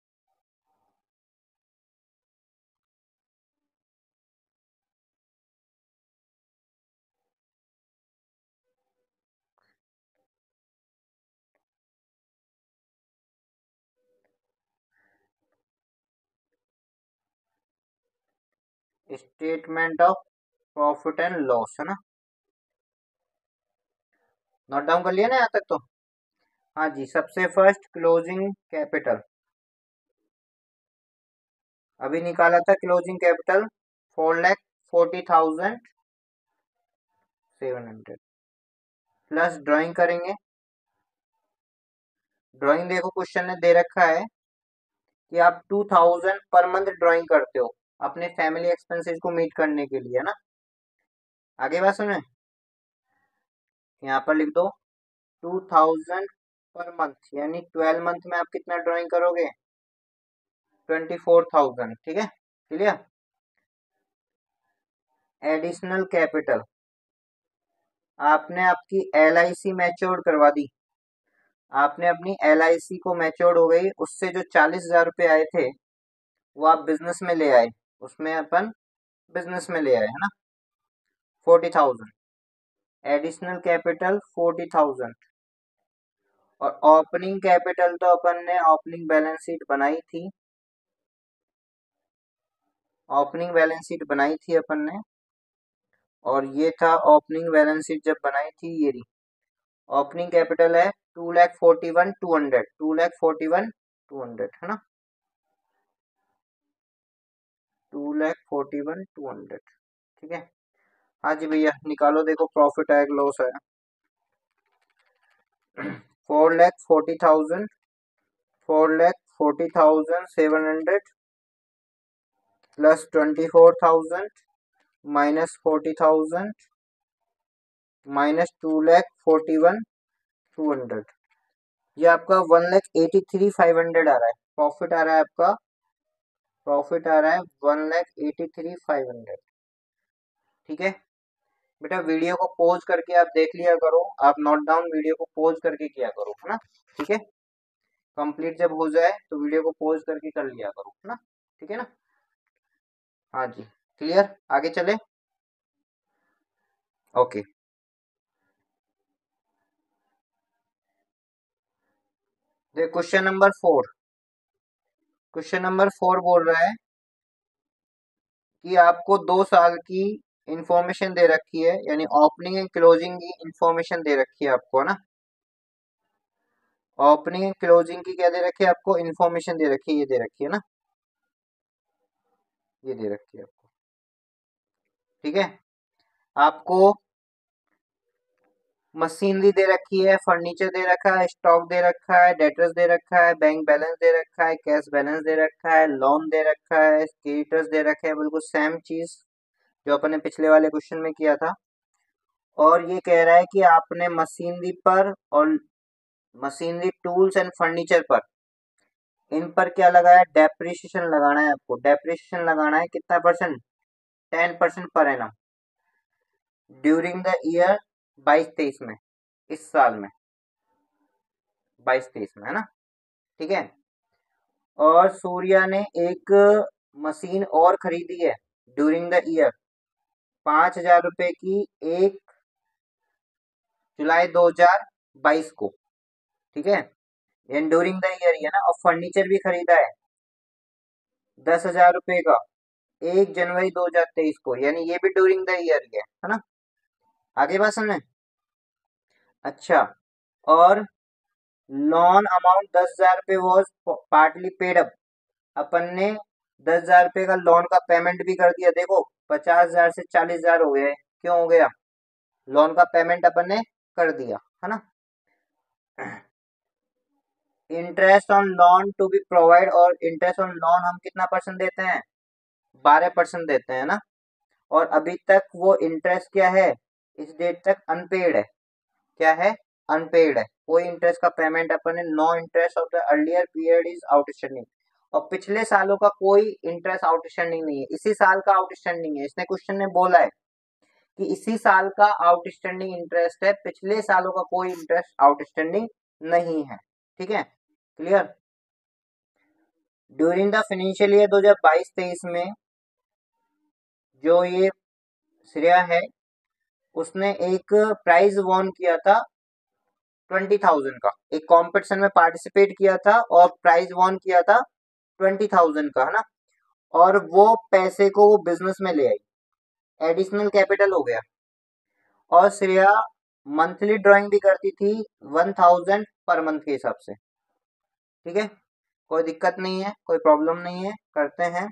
Speaker 1: Statement of profit and loss, है ना, नोट डाउन कर लिया ना यहाँ तक तो। हाँ जी, सबसे फर्स्ट क्लोजिंग कैपिटल अभी निकाला था, क्लोजिंग कैपिटल 4,40,700 प्लस ड्राइंग करेंगे। ड्राइंग देखो क्वेश्चन ने दे रखा है कि आप 2,000 पर मंथ ड्राइंग करते हो अपने फैमिली एक्सपेंसेस को मीट करने के लिए, है ना। आगे बात सुने, यहाँ पर लिख दो 2,000 पर मंथ, यानी 12 मंथ में आप कितना ड्राइंग करोगे, 24,000। ठीक है, क्लियर। एडिशनल कैपिटल, आपने आपकी एल आई सी मैच्योर करवा दी, आपने अपनी एल आई सी को मैच्योर हो गई, उससे जो 40,000 रुपये आए थे वो आप बिजनेस में ले आए, उसमें अपन बिजनेस में ले आए, है ना, 40,000। Additional capital 40,000। और ओपनिंग कैपिटल तो अपन ने ओपनिंग बैलेंस शीट बनाई थी, ओपनिंग बैलेंस शीट बनाई थी अपन ने, और ये था ओपनिंग बैलेंस शीट जब बनाई थी, ये रही ओपनिंग कैपिटल है 2,41,200, 2,41,200, है ना, 2,41,200। ठीक है, हाँ जी भैया निकालो, देखो प्रॉफिट है लॉस है। 4,40,000, 4,40,700 प्लस 24,000 माइनस 40,000 माइनस 2,41,200, ये आपका 1,83,500 आ रहा है, प्रॉफिट आ रहा है आपका, प्रॉफिट आ रहा है 1,83,500। ठीक है बेटा, वीडियो को पॉज करके आप देख लिया करो, आप नोट डाउन वीडियो को पॉज करके किया करो, है ना। ठीक है, कंप्लीट जब हो जाए तो वीडियो को पॉज करके कर लिया करो, है ना, ठीक है ना। हाँ जी, क्लियर, आगे चले। ओके, देखो क्वेश्चन नंबर 4 बोल रहा है कि आपको 2 साल की इंफॉर्मेशन दे रखी है, यानी ओपनिंग एंड क्लोजिंग की इंफॉर्मेशन दे रखी है आपको, है ना, ओपनिंग एंड क्लोजिंग की क्या दे रखी है आपको, इंफॉर्मेशन दे रखी है, ये दे रखी है ना, ये दे रखी है आपको। ठीक है, आपको मशीनरी दे रखी है, फर्नीचर दे रखा है, स्टॉक दे रखा है, डेटर्स दे रखा है, बैंक बैलेंस दे रखा है, कैश बैलेंस दे रखा है, लोन दे रखा है, क्रेडिटर्स दे रखे हैं, बिल्कुल सेम चीज जो अपन ने पिछले वाले क्वेश्चन में किया था। और ये कह रहा है कि आपने मशीनरी पर और मशीनरी टूल्स एंड फर्नीचर पर, इन पर क्या लगाया, डेप्रिसिएशन लगाना है आपको, डेप्रिसिएशन लगाना है कितना percent, 10% per annum during the year 22-23 में, इस साल में 22-23 में, है ना। ठीक है, और सूर्या ने एक मशीन और खरीदी है ड्यूरिंग द ईयर 5,000 रुपए की, 1 जुलाई 2022 को। ठीक है, ये ड्यूरिंग द ईयर ही है ना, और फर्नीचर भी खरीदा है 10,000 रुपए का, 1 जनवरी 2023 को, यानी ये भी ड्यूरिंग द ईयर ही है ना। आगे बात समझे। अच्छा, और लोन अमाउंट 10,000 रुपए वॉज पार्टली पेड अप, अपन ने 10,000 रुपए का लोन का पेमेंट भी कर दिया, देखो 50,000 से 40,000 हो गए, क्यों हो गया, लोन का पेमेंट अपन ने कर दिया, है ना। Interest on loan to be provide, और इंटरेस्ट ऑन लोन हम कितना परसेंट देते हैं, 12% देते हैं ना। और अभी तक वो इंटरेस्ट क्या है, इस डेट तक अनपेड है। क्या है, अनपेड है, कोई इंटरेस्ट का पेमेंट अपन ने, no interest of the earlier period is outstanding. और पिछले सालों का कोई इंटरेस्ट आउटस्टैंडिंग नहीं है, इसी साल का आउटस्टैंडिंग है। इसने क्वेश्चन में बोला है कि इसी साल का आउटस्टैंडिंग इंटरेस्ट है, पिछले सालों का कोई इंटरेस्ट आउटस्टैंडिंग नहीं है। ठीक है, clear. During the financial year 2022-23 में जो ये श्रेया है, उसने एक प्राइज वॉन किया था 20,000 का, एक कॉम्पिटिशन में पार्टिसिपेट किया था और प्राइज वॉन किया था 20,000 का, है ना। और वो पैसे को वो बिजनेस में ले आई, एडिशनल कैपिटल हो गया। और श्रेया मंथली ड्राइंग भी करती थी 1,000 पर मंथ के हिसाब से। ठीक है, कोई दिक्कत नहीं है, कोई प्रॉब्लम नहीं है, करते हैं।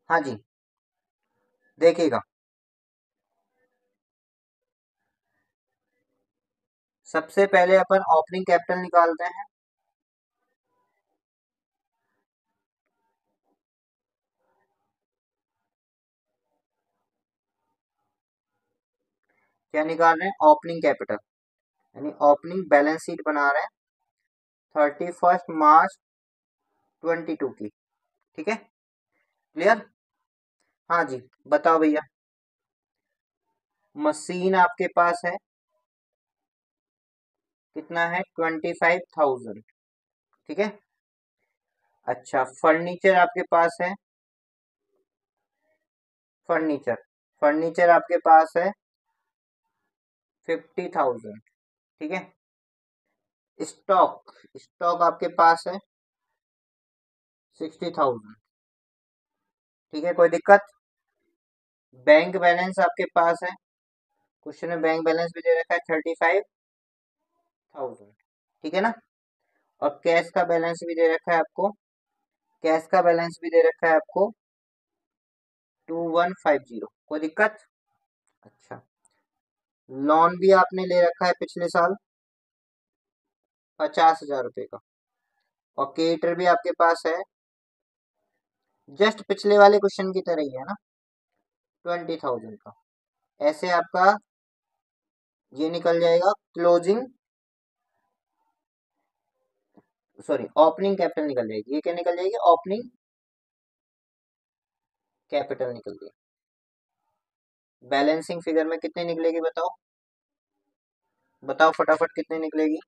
Speaker 1: हाँ जी, देखिएगा, सबसे पहले अपन ओपनिंग कैपिटल निकालते हैं। क्या निकाल रहे हैं, ओपनिंग कैपिटल, यानी ओपनिंग बैलेंस शीट बना रहे हैं 31 मार्च 22 की। ठीक है, क्लियर। हाँ जी, बताओ भैया। मशीन आपके पास है, कितना है, 25,000। ठीक है, अच्छा, फर्नीचर आपके पास है, फर्नीचर फर्नीचर आपके पास है 50,000। ठीक है, स्टॉक स्टॉक आपके पास है 60,000। ठीक है, कोई दिक्कत। बैंक बैलेंस आपके पास है, क्वेश्चन में बैंक बैलेंस भी दे रखा है 35,000। ठीक है ना। और कैश का बैलेंस भी दे रखा है आपको, कैश का बैलेंस भी दे रखा है आपको 2150। कोई दिक्कत। अच्छा, लोन भी आपने ले रखा है पिछले साल 50,000 रुपए का। और क्रेडिटर भी आपके पास है, जस्ट पिछले वाले क्वेश्चन की तरह ही है ना, 20,000 का। ऐसे आपका ये निकल जाएगा क्लोजिंग, सॉरी, ओपनिंग कैपिटल निकल जाएगी। ये क्या निकल जाएगी, ओपनिंग कैपिटल निकल जाएगी। बैलेंसिंग फिगर में कितनी निकलेगी, बताओ बताओ फटाफट, कितनी निकलेगी।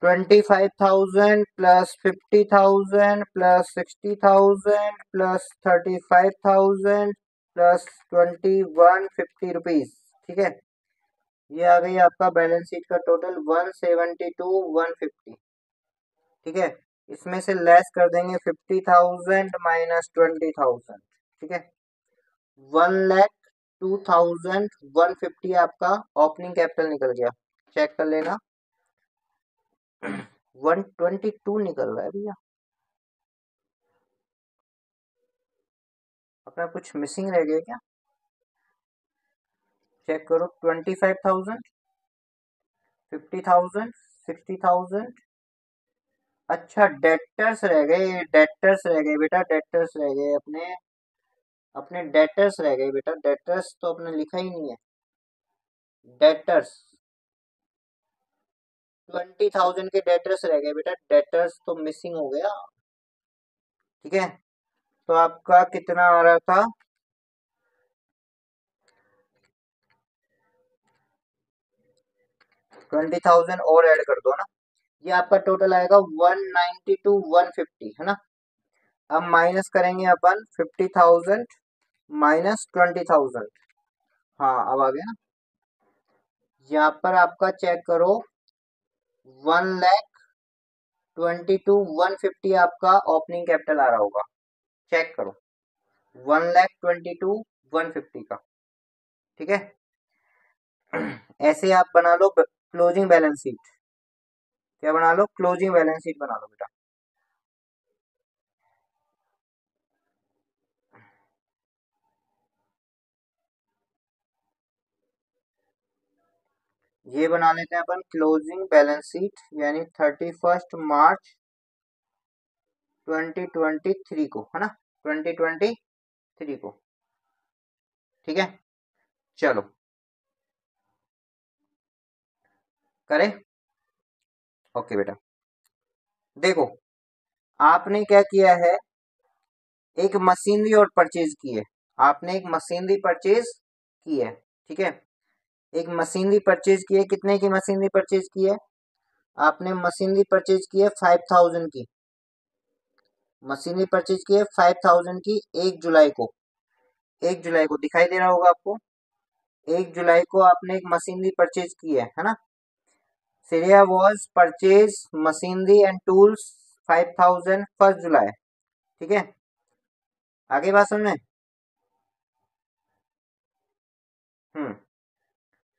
Speaker 1: 25,000 plus 50,000 plus 60,000 plus 35,000 plus 2150 rupees. ठीक है, ये आ गई आपका बैलेंस शीट का टोटल 172,150। ठीक है, इसमें से लेस कर देंगे 50,000 माइनस 20,000। ठीक है, 1,02,150 आपका ओपनिंग कैपिटल निकल गया। चेक कर लेना, 122 निकल रहा है भैया, अपना कुछ मिसिंग रह गया क्या। चेक करो, 25,000, 50,000, 60,000। अच्छा, डेटर्स रह गए, डेटर्स रह गए बेटा, डेटर्स रह गए अपने, अपने डेटर्स रह गए बेटा, डेटर्स तो अपने लिखा ही नहीं है। डेटर्स 20,000 के डेटर्स रह गए बेटा, डेटर्स तो मिसिंग हो गया। ठीक है, तो आपका कितना आ रहा था, 20,000 और ऐड कर दो ना, ये आपका टोटल आएगा 192,150, है ना। अब माइनस करेंगे अपन 50,000 माइनस 20,000। हाँ, अब आ गया ना। यहाँ पर आपका चेक करो, 1,22,150 आपका ओपनिंग कैपिटल आ रहा होगा। चेक करो, 1,22,150 का। ठीक है, ऐसे आप बना लो क्लोजिंग बैलेंस शीट। क्या बना लो, क्लोजिंग बैलेंस शीट बना लो बेटा। ये बना लेते हैं अपन क्लोजिंग बैलेंस शीट, यानी 31 मार्च 2023 को, है ना, 2023 को। ठीक है, चलो करें। ओके बेटा, देखो आपने क्या किया है, एक मशीनरी और परचेज की है। आपने एक मशीनरी परचेज की है, ठीक है, एक मशीनरी परचेज की है। कितने की मशीनरी परचेज की है? आपने मशीनरी परचेज की है 5000 की। मशीनरी परचेज की है 5000 की 1 जुलाई को। 1 जुलाई को दिखाई दे रहा होगा आपको। 1 जुलाई को आपने एक मशीनरी परचेज की है ना। Syria was purchase machinery and tools 5000 1 जुलाई। ठीक है, आगे बात समझ में। हम्म,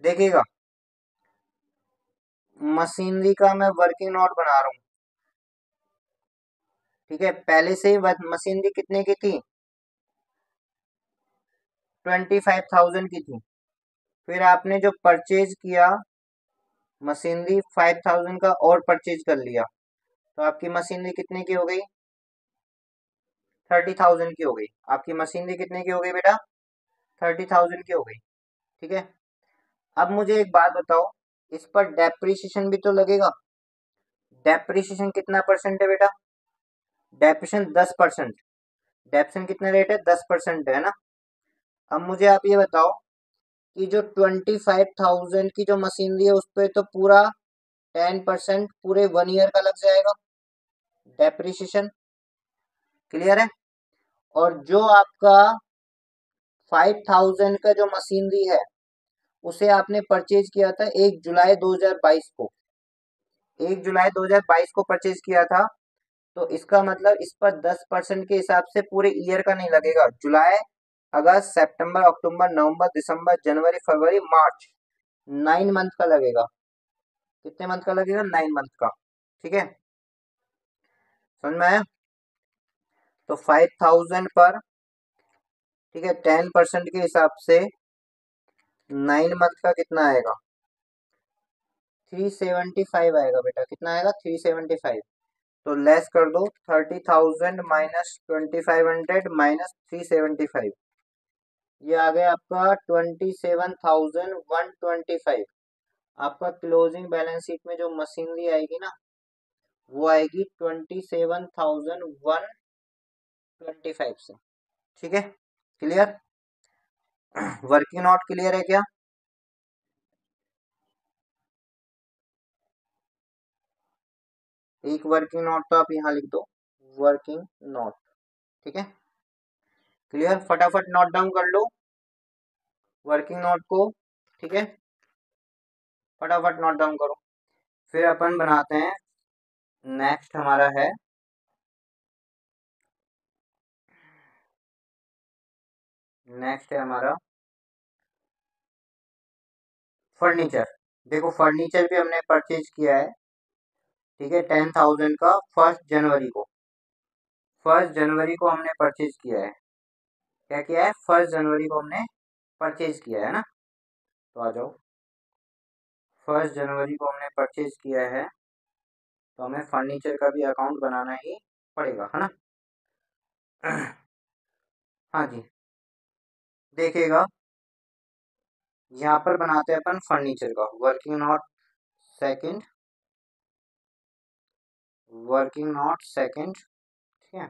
Speaker 1: देखिएगा, मशीनरी का मैं वर्किंग नोट बना रहा हूँ। ठीक है, पहले से ही मशीनरी कितने की थी? 25,000 की थी। फिर आपने जो परचेज किया मशीनरी 5000 का और परचेज कर लिया, तो आपकी मशीनरी कितने की हो गई? 30,000 की हो गई। आपकी मशीनरी कितने की हो गई बेटा? 30,000 की हो गई। ठीक है, अब मुझे एक बात बताओ, इस पर डेप्रिसिएशन भी तो लगेगा। डेप्रिसिएशन कितना परसेंट है बेटा? डेप्रिसिएशन 10%। डेप्रिसिएशन कितना रेट है? 10% है ना। अब मुझे आप ये बताओ कि जो 25,000 की जो मशीनरी है उस पर तो पूरा 10% पूरे 1 ईयर का लग जाएगा डेप्रिसिएशन। क्लियर है? और जो आपका 5000 का जो मशीनरी है उसे आपने परचेज किया था 1 जुलाई 2022 को। 1 जुलाई 2022 को परचेज किया था, तो इसका मतलब इस पर 10% के हिसाब से पूरे ईयर का नहीं लगेगा। जुलाई, अगस्त, सितंबर, अक्टूबर, नवंबर, दिसंबर, जनवरी, फरवरी, मार्च, 9 मंथ का लगेगा। कितने मंथ का लगेगा? 9 मंथ का। ठीक है, समझ में आया? तो 5000 पर, ठीक है, 10% के हिसाब से 9 मंथ का कितना आएगा? 375 आएगा बेटा। कितना आएगा? 375। तो लेस कर दो, 30,000 माइनस 2500 माइनस 375, ये आ गया आपका 27,125। आपका क्लोजिंग बैलेंस शीट में जो मशीनरी आएगी ना वो आएगी 27,125 से। ठीक है, क्लियर? वर्किंग नोट क्लियर है क्या? एक वर्किंग नोट तो आप यहाँ लिख दो, वर्किंग नोट। ठीक है, क्लियर? फटाफट नोट डाउन कर लो वर्किंग नोट को। ठीक है, फटाफट नोट डाउन करो। फिर अपन बनाते हैं, नेक्स्ट हमारा है, नेक्स्ट है हमारा फर्नीचर। देखो फर्नीचर भी हमने परचेज किया है। ठीक है, 10,000 का 1 जनवरी को। 1 जनवरी को हमने परचेज किया है। क्या किया है? 1 जनवरी को हमने परचेज किया है ना। तो आ जाओ, 1 जनवरी को हमने परचेज किया है, तो हमें फर्नीचर का भी अकाउंट बनाना ही पड़ेगा, है ना। हाँ जी, देखिएगा, यहाँ पर बनाते हैं अपन फर्नीचर का working note second, working note second. ठीक है,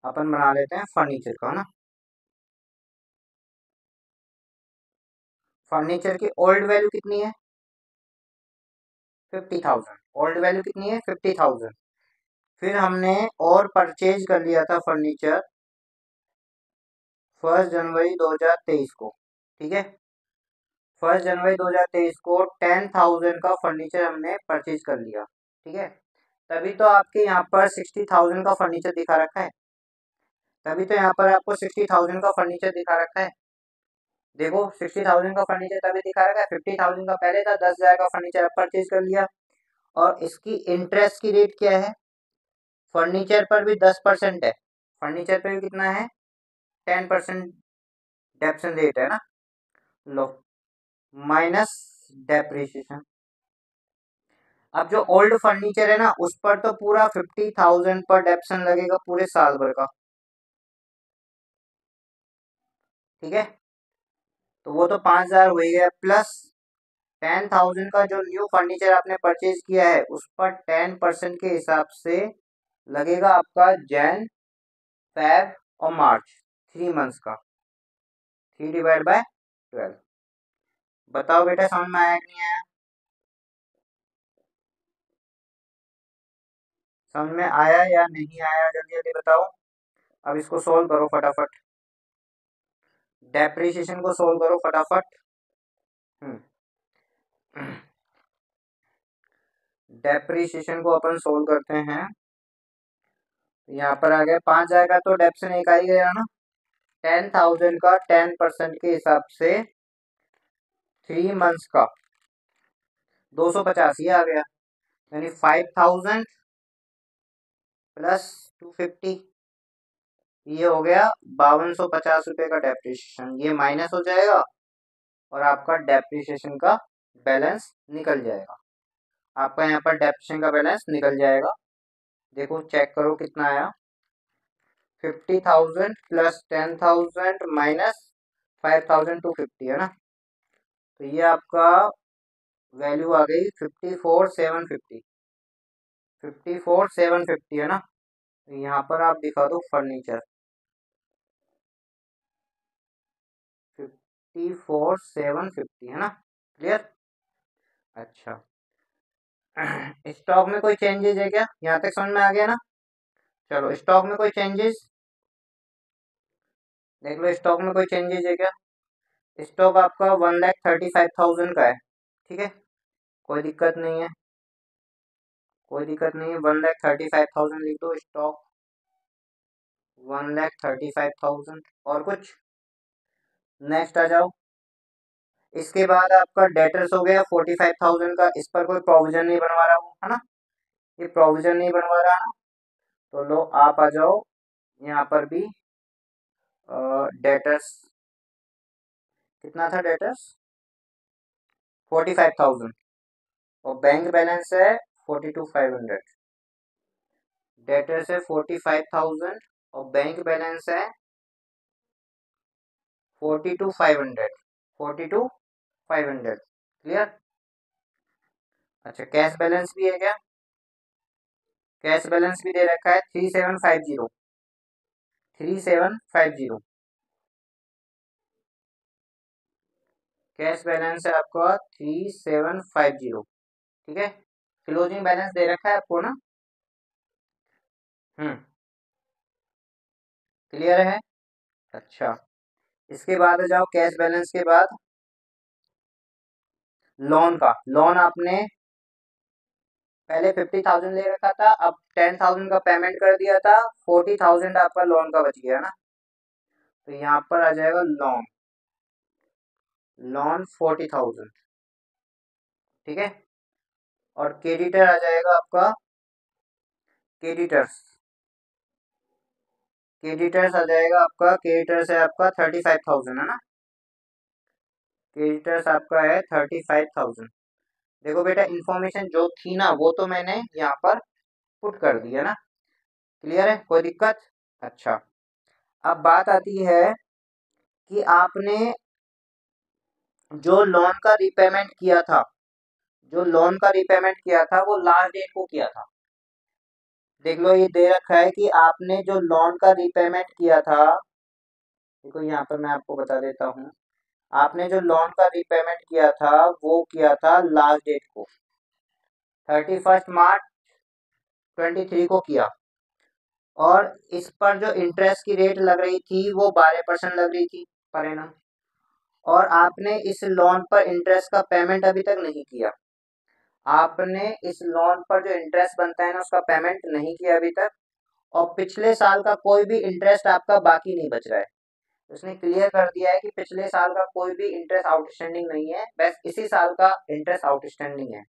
Speaker 1: अपन बना लेते हैं फर्नीचर का, है ना। फर्नीचर की ओल्ड वैल्यू कितनी है? 50,000। ओल्ड वैल्यू कितनी है? 50,000। फिर हमने और परचेज कर लिया था फर्नीचर 1 जनवरी 2023 को। ठीक है, 1 जनवरी 2023 को 10,000 का फर्नीचर हमने परचेज कर लिया। ठीक है, तभी तो आपके यहाँ पर 60,000 का फर्नीचर दिखा रखा है। तभी तो यहाँ पर आपको 60,000 का फर्नीचर दिखा रखा है। देखो 60,000 का फर्नीचर तभी दिखा रखा है, 50,000 का पहले था, 10,000 का फर्नीचर अब परचेज कर लिया। और इसकी इंटरेस्ट की रेट क्या है? फर्नीचर पर भी 10% है। फर्नीचर पर भी कितना है? 10% डेप्शन रेट है ना। लो, माइनस डेप्रिसिएशन। अब जो ओल्ड फर्नीचर है ना, उस पर तो पूरा 50,000 पर डेप्शन लगेगा पूरे साल भर का, ठीक है। तो वो तो 5,000 हो ही गया, प्लस 10,000 का जो न्यू फर्नीचर आपने परचेज किया है उस पर 10% के हिसाब से लगेगा आपका जैन, फेब और मार्च, 3 मंथ्स का, 3/12। बताओ बेटा, समझ में आया कि नहीं आया? समझ में आया या नहीं आया, जल्दी जल्दी बताओ। अब इसको सोल्व करो फटाफट, डेप्रिसिएशन को सोल्व करो फटाफट। हम्म डेप्रिसिएशन को अपन सोल्व करते हैं। यहाँ पर आ गया 5,000 का, तो डेप्शन एक आ ही गया ना। 10,000 का 10% के हिसाब से 3 मंथ्स का 250 ही आ गया, यानी 5,000 प्लस 250, ये हो गया 5,250 रुपये का डेप्रिसिएशन। ये माइनस हो जाएगा और आपका डेप्रिसिएशन का बैलेंस निकल जाएगा। आपका यहाँ पर डेप्रिसिएशन का बैलेंस निकल जाएगा। देखो चेक करो कितना आया, 50,000 प्लस 10,000 माइनस 5,250 है ना। तो ये आपका वैल्यू आ गई 54,750, 54,750 है ना। तो यहाँ पर आप दिखा दो फर्नीचर, 54,750 है ना। क्लियर? अच्छा, स्टॉक में कोई चेंजेस है क्या? यहाँ तक समझ में आ गया ना। चलो, स्टॉक में कोई चेंजेस देख लो, स्टॉक में कोई चेंजेस है क्या? स्टॉक आपका 1,35,000 का है, ठीक है, कोई दिक्कत नहीं है, कोई दिक्कत नहीं है। 1,35,000 लिख दो स्टॉक, 1,35,000। और कुछ? नेक्स्ट आ जाओ। इसके बाद आपका डेटर्स हो गया 45,000 का, इस पर कोई प्रोविजन नहीं बनवा रहा हूँ, है ना, ये प्रोविजन नहीं बनवा रहा ना। तो लो आप आ जाओ यहाँ पर भी। डेटर्स कितना था? डेटर्स 45,000 और बैंक बैलेंस है 42,500। डेटर्स है 45,000 और बैंक बैलेंस है 42,500, 42,500। क्लियर? अच्छा, कैश बैलेंस भी है क्या? कैश बैलेंस भी दे रखा है 3750, 3750 कैश बैलेंस है आपका 3750, ठीक है। क्लोजिंग बैलेंस दे रखा है आपको ना। हम्म क्लियर है? अच्छा, इसके बाद आ जाओ, कैश बैलेंस के बाद लोन का। लोन आपने पहले 50,000 ले रखा था, अब 10,000 का पेमेंट कर दिया था, 40,000 आपका लोन का बच गया ना। तो यहाँ पर आ जाएगा लोन, लोन 40,000, ठीक है। और क्रेडिटर आ जाएगा आपका, क्रेडिटर्स, क्रेडिटर्स आ जाएगा आपका, क्रेडिटर्स है आपका 35,000 है ना। क्रेडिटर्स आपका है 35,000। देखो बेटा, इंफॉर्मेशन जो थी ना वो तो मैंने यहाँ पर पुट कर दी है ना। क्लियर है? कोई दिक्कत? अच्छा, अब बात आती है कि आपने जो लोन का रीपेमेंट किया था, जो लोन का रीपेमेंट किया था वो लास्ट डेट को किया था। देख लो, ये दे रखा है कि आपने जो लोन का रीपेमेंट किया था, देखो यहाँ पर मैं आपको बता देता हूँ। आपने जो लोन का रीपेमेंट किया था वो किया था लास्ट डेट को 31 मार्च 2023 को किया। और इस पर जो इंटरेस्ट की रेट लग रही थी वो 12% लग रही थी पर एनम। और आपने इस लोन पर इंटरेस्ट का पेमेंट अभी तक नहीं किया। आपने इस लोन पर जो इंटरेस्ट बनता है ना उसका पेमेंट नहीं किया अभी तक। और पिछले साल का कोई भी इंटरेस्ट आपका बाकी नहीं बच रहा है। उसने क्लियर कर दिया है कि पिछले साल का कोई भी इंटरेस्ट आउटस्टैंडिंग नहीं है, बस इसी साल का इंटरेस्ट आउटस्टैंडिंग है।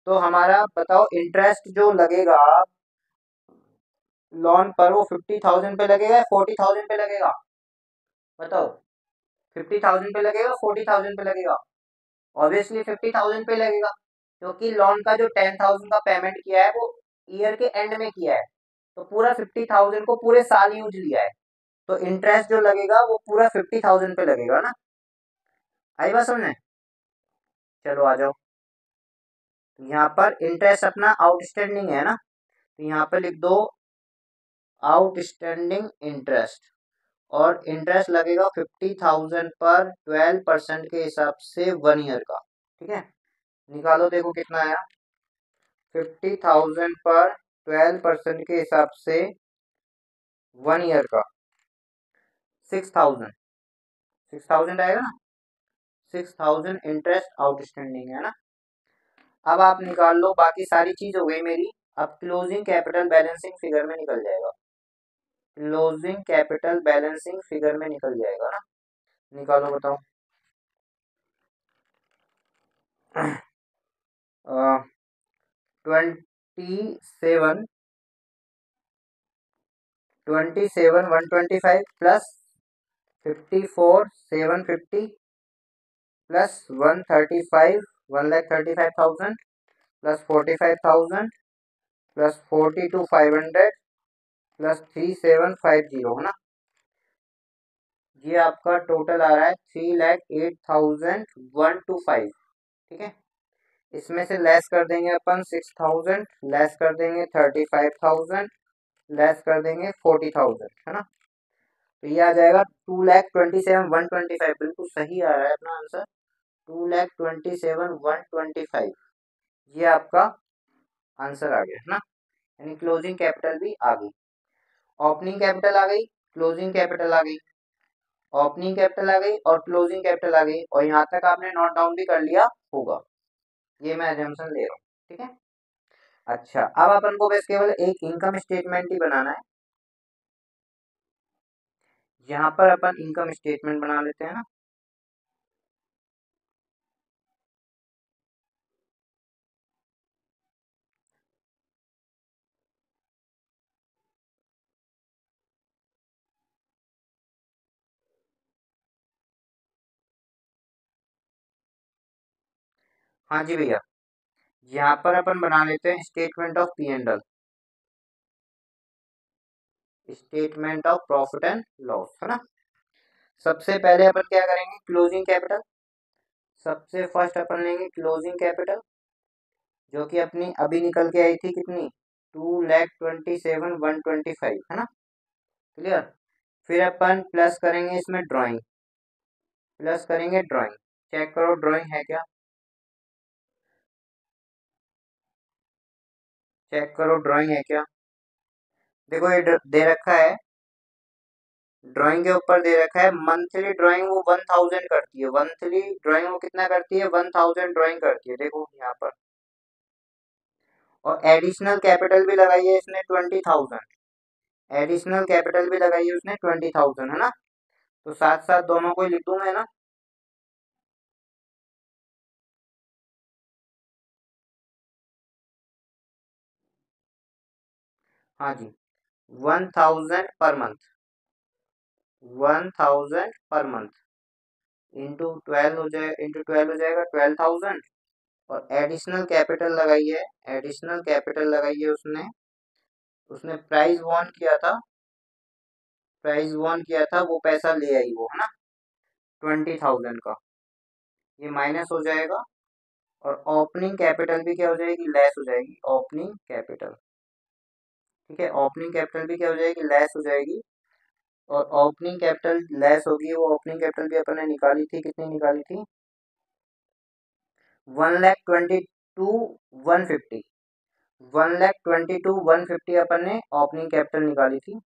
Speaker 1: तो हमारा बताओ, इंटरेस्ट जो लगेगा लोन पर वो 50,000 पे लगेगा या 40,000 पे लगेगा? बताओ, 50,000 पे लगेगा, 40,000 पे लगेगा? ऑब्वियसली 50,000 पे लगेगा, क्योंकि लोन का जो 10,000 का पेमेंट किया है वो ईयर के एंड में किया है, तो पूरा 50,000 को पूरे साल यूज लिया है, तो इंटरेस्ट जो लगेगा वो पूरा 50,000 पे लगेगा ना। आई बात समझ में? चलो आ जाओ। तो यहाँ पर इंटरेस्ट अपना आउटस्टैंडिंग है ना, तो यहाँ पर लिख दो आउटस्टैंडिंग इंटरेस्ट, और इंटरेस्ट लगेगा 50,000 पर 12% के हिसाब से 1 ईयर का। ठीक है, निकालो देखो कितना आया। 50,000 पर 12% के हिसाब से 1 ईयर का 6,000, 6,000 आएगा ना। 6,000 इंटरेस्ट आउटस्टैंडिंग है ना। अब आप निकाल लो, बाकी सारी चीज हो गई मेरी। अब क्लोजिंग कैपिटल बैलेंसिंग फिगर में निकल जाएगा, क्लोजिंग कैपिटल बैलेंसिंग फिगर में निकल जाएगा ना। निकालो बताओ। 27, 125 plus 54,750 plus 135, 1,35,000 plus 45,000 plus 42,500 plus 3,750 है ना। ये आपका टोटल आ रहा है 3,08,125। ठीक है, इसमें से लेस कर देंगे अपन 6,000, लेस कर देंगे 35,000, लेस कर देंगे 40,000 है ना। तो ये आ जाएगा 2,27,125। बिल्कुल सही आ रहा है अपना आंसर, 2,27,125। ये आपका आंसर आ गया है ना, यानी क्लोजिंग कैपिटल भी आ गई, ओपनिंग कैपिटल आ गई, क्लोजिंग कैपिटल आ गई, ओपनिंग कैपिटल आ गई और क्लोजिंग कैपिटल आ गई, और यहाँ तक आपने नोट डाउन भी कर लिया होगा, ये मैं एजम्पशन ले रहा हूँ। ठीक है, अच्छा अब अपन को बस केवल एक इनकम स्टेटमेंट ही बनाना है। यहाँ पर अपन इनकम स्टेटमेंट बना लेते हैं ना। हाँ जी भैया, यहाँ पर अपन बना लेते हैं statement of P and L, statement of profit and loss है ना। सबसे पहले अपन क्या करेंगे, क्लोजिंग कैपिटल। सबसे फर्स्ट अपन लेंगे क्लोजिंग कैपिटल, जो कि अपनी अभी निकल के आई थी कितनी, 2,27,125 है ना। क्लियर। फिर अपन प्लस करेंगे इसमें ड्राइंग, प्लस करेंगे ड्राइंग। चेक करो ड्राइंग है क्या, चेक करो ड्राइंग है क्या। देखो ये दे रखा है, ड्राइंग के ऊपर दे रखा है मंथली ड्राइंग वो 1,000 करती है, मंथली ड्राइंग वो कितना करती है, 1,000 ड्राइंग करती है, देखो यहाँ पर। और एडिशनल कैपिटल भी लगाई है इसने 20,000, एडिशनल कैपिटल भी लगाई है उसने 20,000 है ना। तो साथ साथ दोनों को ही लिख दूं मैं ना। हाँ जी, 1,000 per month, 1,000 per month into 12 हो जाए, इंटू 12 हो जाएगा 12,000। और एडिशनल कैपिटल लगाई है, एडिशनल कैपिटल लगाई है उसने, उसने प्राइस वॉन किया था, प्राइस वॉन किया था वो पैसा ले आई वो है ना, 20,000 का, ये माइनस हो जाएगा। और ओपनिंग कैपिटल भी क्या हो जाएगी, लेस हो जाएगी ओपनिंग कैपिटल। ठीक है, ओपनिंग कैपिटल भी क्या हो जाएगी, लेस हो जाएगी। और ओपनिंग कैपिटल लेस होगी, वो ओपनिंग कैपिटल भी अपन ने निकाली थी, कितनी निकाली थी, 1,22,150, 1,22,150 अपन ने ओपनिंग कैपिटल निकाली थी,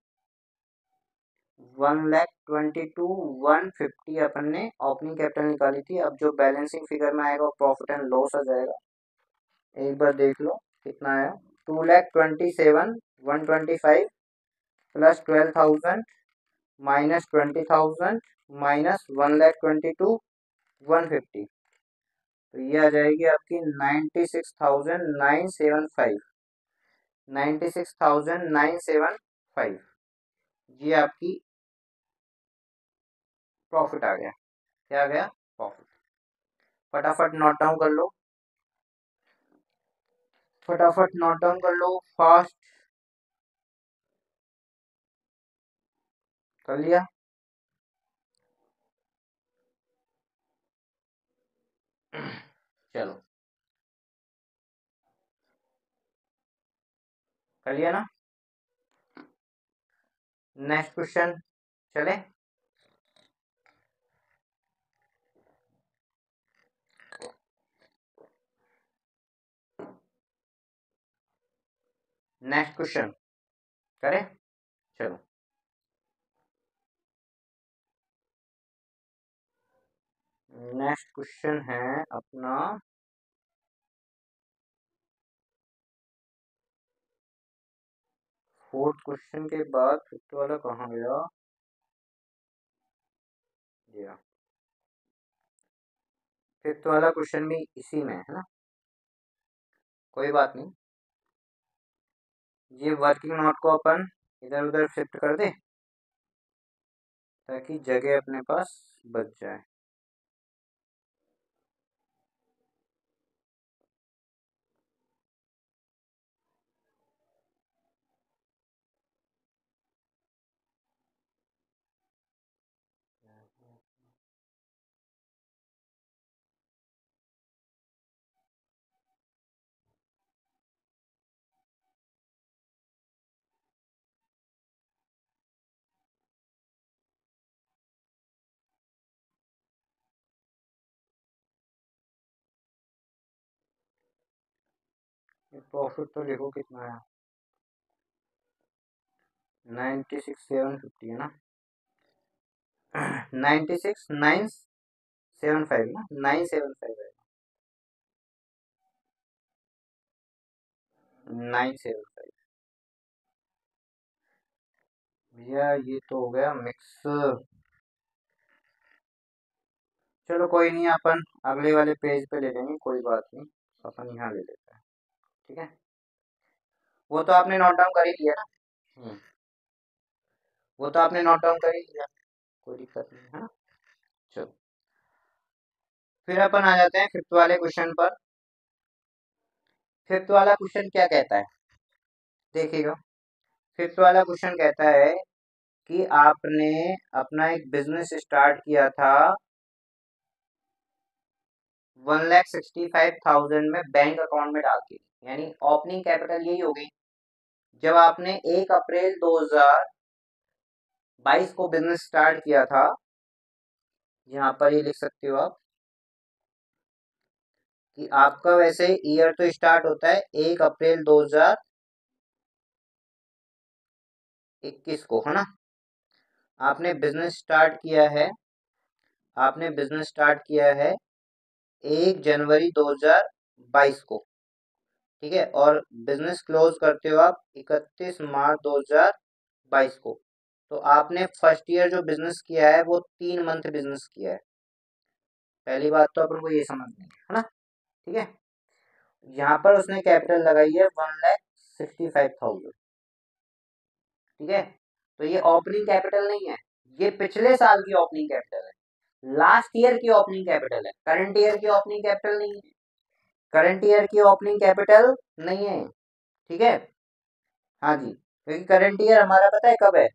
Speaker 1: 1,22,150 अपन ने ओपनिंग कैपिटल निकाली थी। अब जो बैलेंसिंग फिगर में आएगा वो प्रॉफिट एंड लॉस आ जाएगा, एक बार देख लो कितना आया, 2,27,125 प्लस 12,000 माइनस 20,000 माइनस 1,22,150, तो ये आ जाएगी आपकी 96,975, 96,975। ये आपकी प्रॉफिट आ गया, क्या आ गया, प्रॉफिट। फटाफट नोट डाउन कर लो, फटाफट नोट डाउन कर लो, फास्ट। कर लिया? चलो, कर लिया ना? नेक्स्ट क्वेश्चन चले। नेक्स्ट क्वेश्चन करें? चलो, नेक्स्ट क्वेश्चन है अपना, फोर्थ क्वेश्चन के बाद फिफ्थ वाला कहाँ गया? जी हाँ, फिफ्थ वाला क्वेश्चन भी इसी में है ना, कोई बात नहीं। ये वर्किंग नोट को अपन इधर उधर शिफ्ट कर दे ताकि जगह अपने पास बच जाए। प्रॉफिट तो लिखो कितना है, 96,750 है ना, 96,975 ना, 975 है, 975। भैया ये तो हो गया मिक्स। चलो कोई नहीं, अपन अगले वाले पेज पे ले लेंगे, कोई बात नहीं, अपन यहाँ ले लेते हैं। ठीक है, वो तो आपने नोट डाउन कर ही लिया ना। वो तो आपने नोट डाउन कर ही लिया, कोई दिक्कत नहीं है ना। चलो, फिर अपन आ जाते हैं फिफ्थ वाले क्वेश्चन पर। फिफ्थ वाला क्वेश्चन क्या कहता है, देखिएगा। फिफ्थ वाला क्वेश्चन कहता है कि आपने अपना एक बिजनेस स्टार्ट किया था 1,65,000 में बैंक अकाउंट में डाल के, यानी ओपनिंग कैपिटल यही होगी। जब आपने 1 अप्रैल 2022 को बिजनेस स्टार्ट किया था, यहाँ पर ये लिख सकते हो आप कि आपका वैसे ईयर तो स्टार्ट होता है 1 अप्रैल 2021 को, है ना। आपने बिजनेस स्टार्ट किया है, आपने बिजनेस स्टार्ट किया है 1 जनवरी 2022 को, ठीक है, और बिजनेस क्लोज करते हो आप 31 मार्च 2022 को। तो आपने फर्स्ट ईयर जो बिजनेस किया है वो 3 मंथ बिजनेस किया है। पहली बात तो अपन को ये समझनी है ना, ठीक है। यहाँ पर उसने कैपिटल लगाई है 1,65,000, ठीक है। तो ये ओपनिंग कैपिटल नहीं है, ये पिछले साल की ओपनिंग कैपिटल है, लास्ट ईयर की ओपनिंग कैपिटल है, करंट ईयर की ओपनिंग कैपिटल नहीं है, करंट ईयर की ओपनिंग कैपिटल नहीं है, ठीक है। हाँ जी, क्योंकि करंट ईयर हमारा पता है कब है,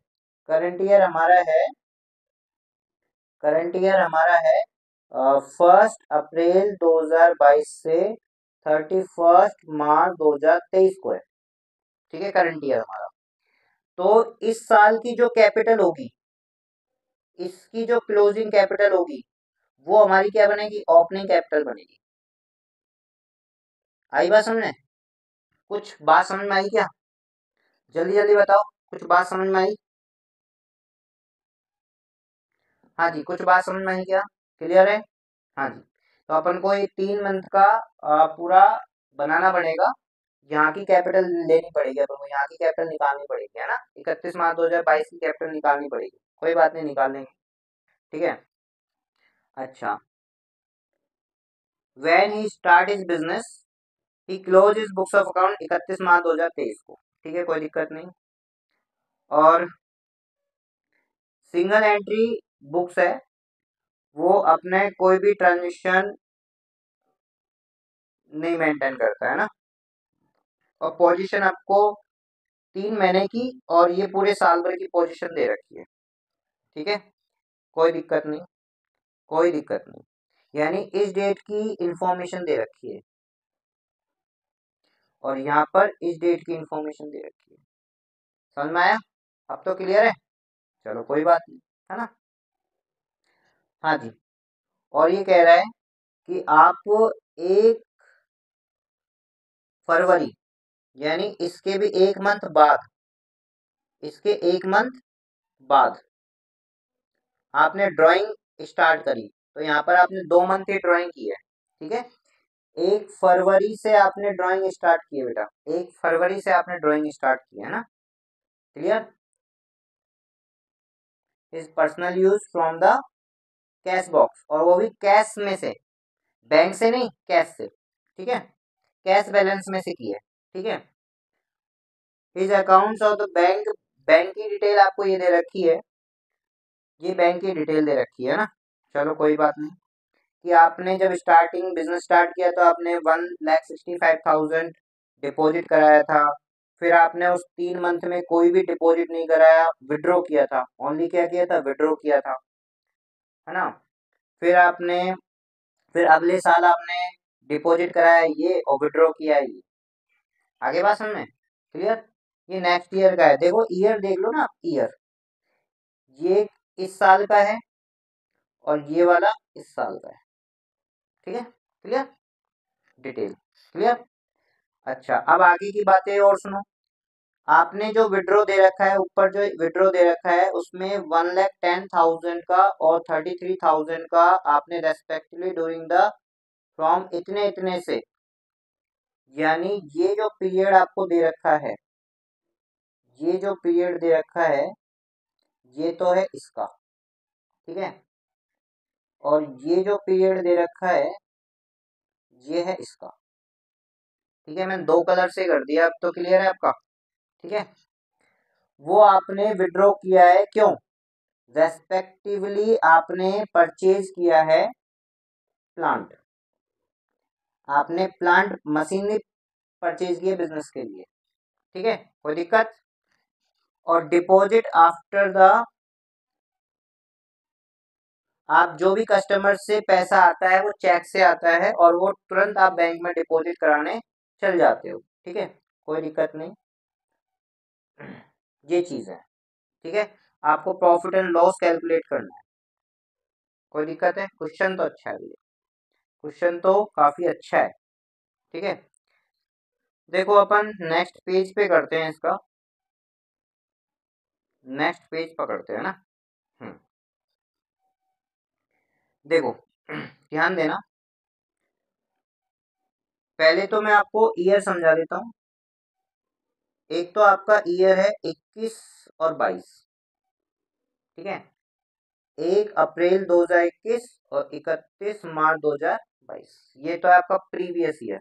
Speaker 1: करंट ईयर हमारा है, करंट ईयर हमारा है 1 अप्रैल 2022 से 31 मार्च 2023 को है, ठीक है, करंट ईयर हमारा। तो इस साल की जो कैपिटल होगी, इसकी जो क्लोजिंग कैपिटल होगी, वो हमारी क्या बनेगी, ओपनिंग कैपिटल बनेगी। आई बात समझ में? कुछ बात समझ में आई क्या? जल्दी जल्दी बताओ, कुछ बात समझ में आई? हाँ जी, कुछ बात समझ में आई क्या? क्लियर है? हाँ जी, तो अपन को ये 3 मंथ का पूरा बनाना पड़ेगा, यहाँ की कैपिटल लेनी पड़ेगी अपन को, यहाँ की कैपिटल निकालनी पड़ेगी, है ना। 31 मार्च 2022 की कैपिटल निकालनी पड़ेगी, कोई बात नहीं, निकाल लेंगे, ठीक है। अच्छा, when he start his business he close his books of account 31 मार्च 2023 को, ठीक है, कोई दिक्कत नहीं। और सिंगल एंट्री बुक्स है, वो अपने कोई भी ट्रांजेक्शन नहीं मेंटेन करता है ना। और पोजीशन आपको 3 महीने की और ये पूरे साल भर की पोजीशन दे रखी है। ठीक है, कोई दिक्कत नहीं, कोई दिक्कत नहीं। यानी इस डेट की इंफॉर्मेशन दे रखी है और यहाँ पर इस डेट की इंफॉर्मेशन दे रखी है। समझ में आया? अब तो क्लियर है। चलो कोई बात नहीं, है ना। हाँ जी। और ये कह रहा है कि आप 1 फरवरी, यानी इसके भी 1 मंथ बाद, इसके 1 मंथ बाद आपने ड्राइंग स्टार्ट करी, तो यहाँ पर आपने 2 मंथ की ड्राइंग की है। ठीक है, 1 फरवरी से आपने ड्राइंग स्टार्ट की है बेटा, 1 फरवरी से आपने ड्राइंग स्टार्ट की है ना। Clear? Is personal use from the cash box, और वो भी कैश में से, बैंक से नहीं, कैश से। ठीक है, कैश बैलेंस में से की है। ठीक है, his accounts of the bank, bank की डिटेल आपको ये दे रखी है, ये बैंक की डिटेल दे रखी है ना। चलो कोई बात नहीं, कि आपने जब स्टार्टिंग बिजनेस स्टार्ट किया तो आपने 1,65,000 डिपॉजिट कराया था। फिर आपने उस 3 मंथ में कोई भी डिपॉजिट नहीं कराया, विड्रॉ किया था, ओनली क्या किया था, विड्रॉ किया था, है ना। फिर आपने, फिर अगले साल आपने डिपॉजिट कराया ये और विड्रॉ किया ये। आगे बात समझ में? क्लियर? ये नेक्स्ट ईयर का है, देखो ईयर देख लो ना आप, ईयर ये इस साल का है और ये वाला इस साल का है। ठीक है, क्लियर? Detail clear? अच्छा, अब आगे की बातें और सुनो। आपने जो विड्रॉ दे रखा है, ऊपर जो विड्रॉ दे रखा है उसमें 1,10,000 का और 33,000 का आपने रेस्पेक्टिवली ड्यूरिंग द फ्रॉम इतने इतने से, यानी ये जो पीरियड आपको दे रखा है, ये जो पीरियड दे रखा है ये तो है इसका। ठीक है, और ये जो पीरियड दे रखा है ये है इसका। ठीक है, मैंने 2 कलर से कर दिया, अब तो क्लियर है आपका। ठीक है, वो आपने विड्रॉ किया है, क्यों? रेस्पेक्टिवली आपने परचेज किया है प्लांट, आपने प्लांट मशीनरी परचेज की है बिजनेस के लिए। ठीक है, कोई दिक्कत? और डिपॉजिट आफ्टर द, आप जो भी कस्टमर से पैसा आता है वो चेक से आता है और वो तुरंत आप बैंक में डिपॉजिट कराने चल जाते हो। ठीक है, कोई दिक्कत नहीं, ये चीज है। ठीक है, आपको प्रॉफिट एंड लॉस कैलकुलेट करना है। कोई दिक्कत है? क्वेश्चन तो अच्छा है भैया, क्वेश्चन तो काफी अच्छा है। ठीक है, देखो अपन नेक्स्ट पेज पे करते हैं इसका, नेक्स्ट पेज पकड़ते हैं ना। हम्म, देखो ध्यान देना, पहले तो मैं आपको ईयर समझा देता हूँ। एक तो आपका ईयर है 21 और 22। ठीक है, 1 अप्रैल 2021 और 31 मार्च 2022, ये तो है आपका प्रीवियस ईयर।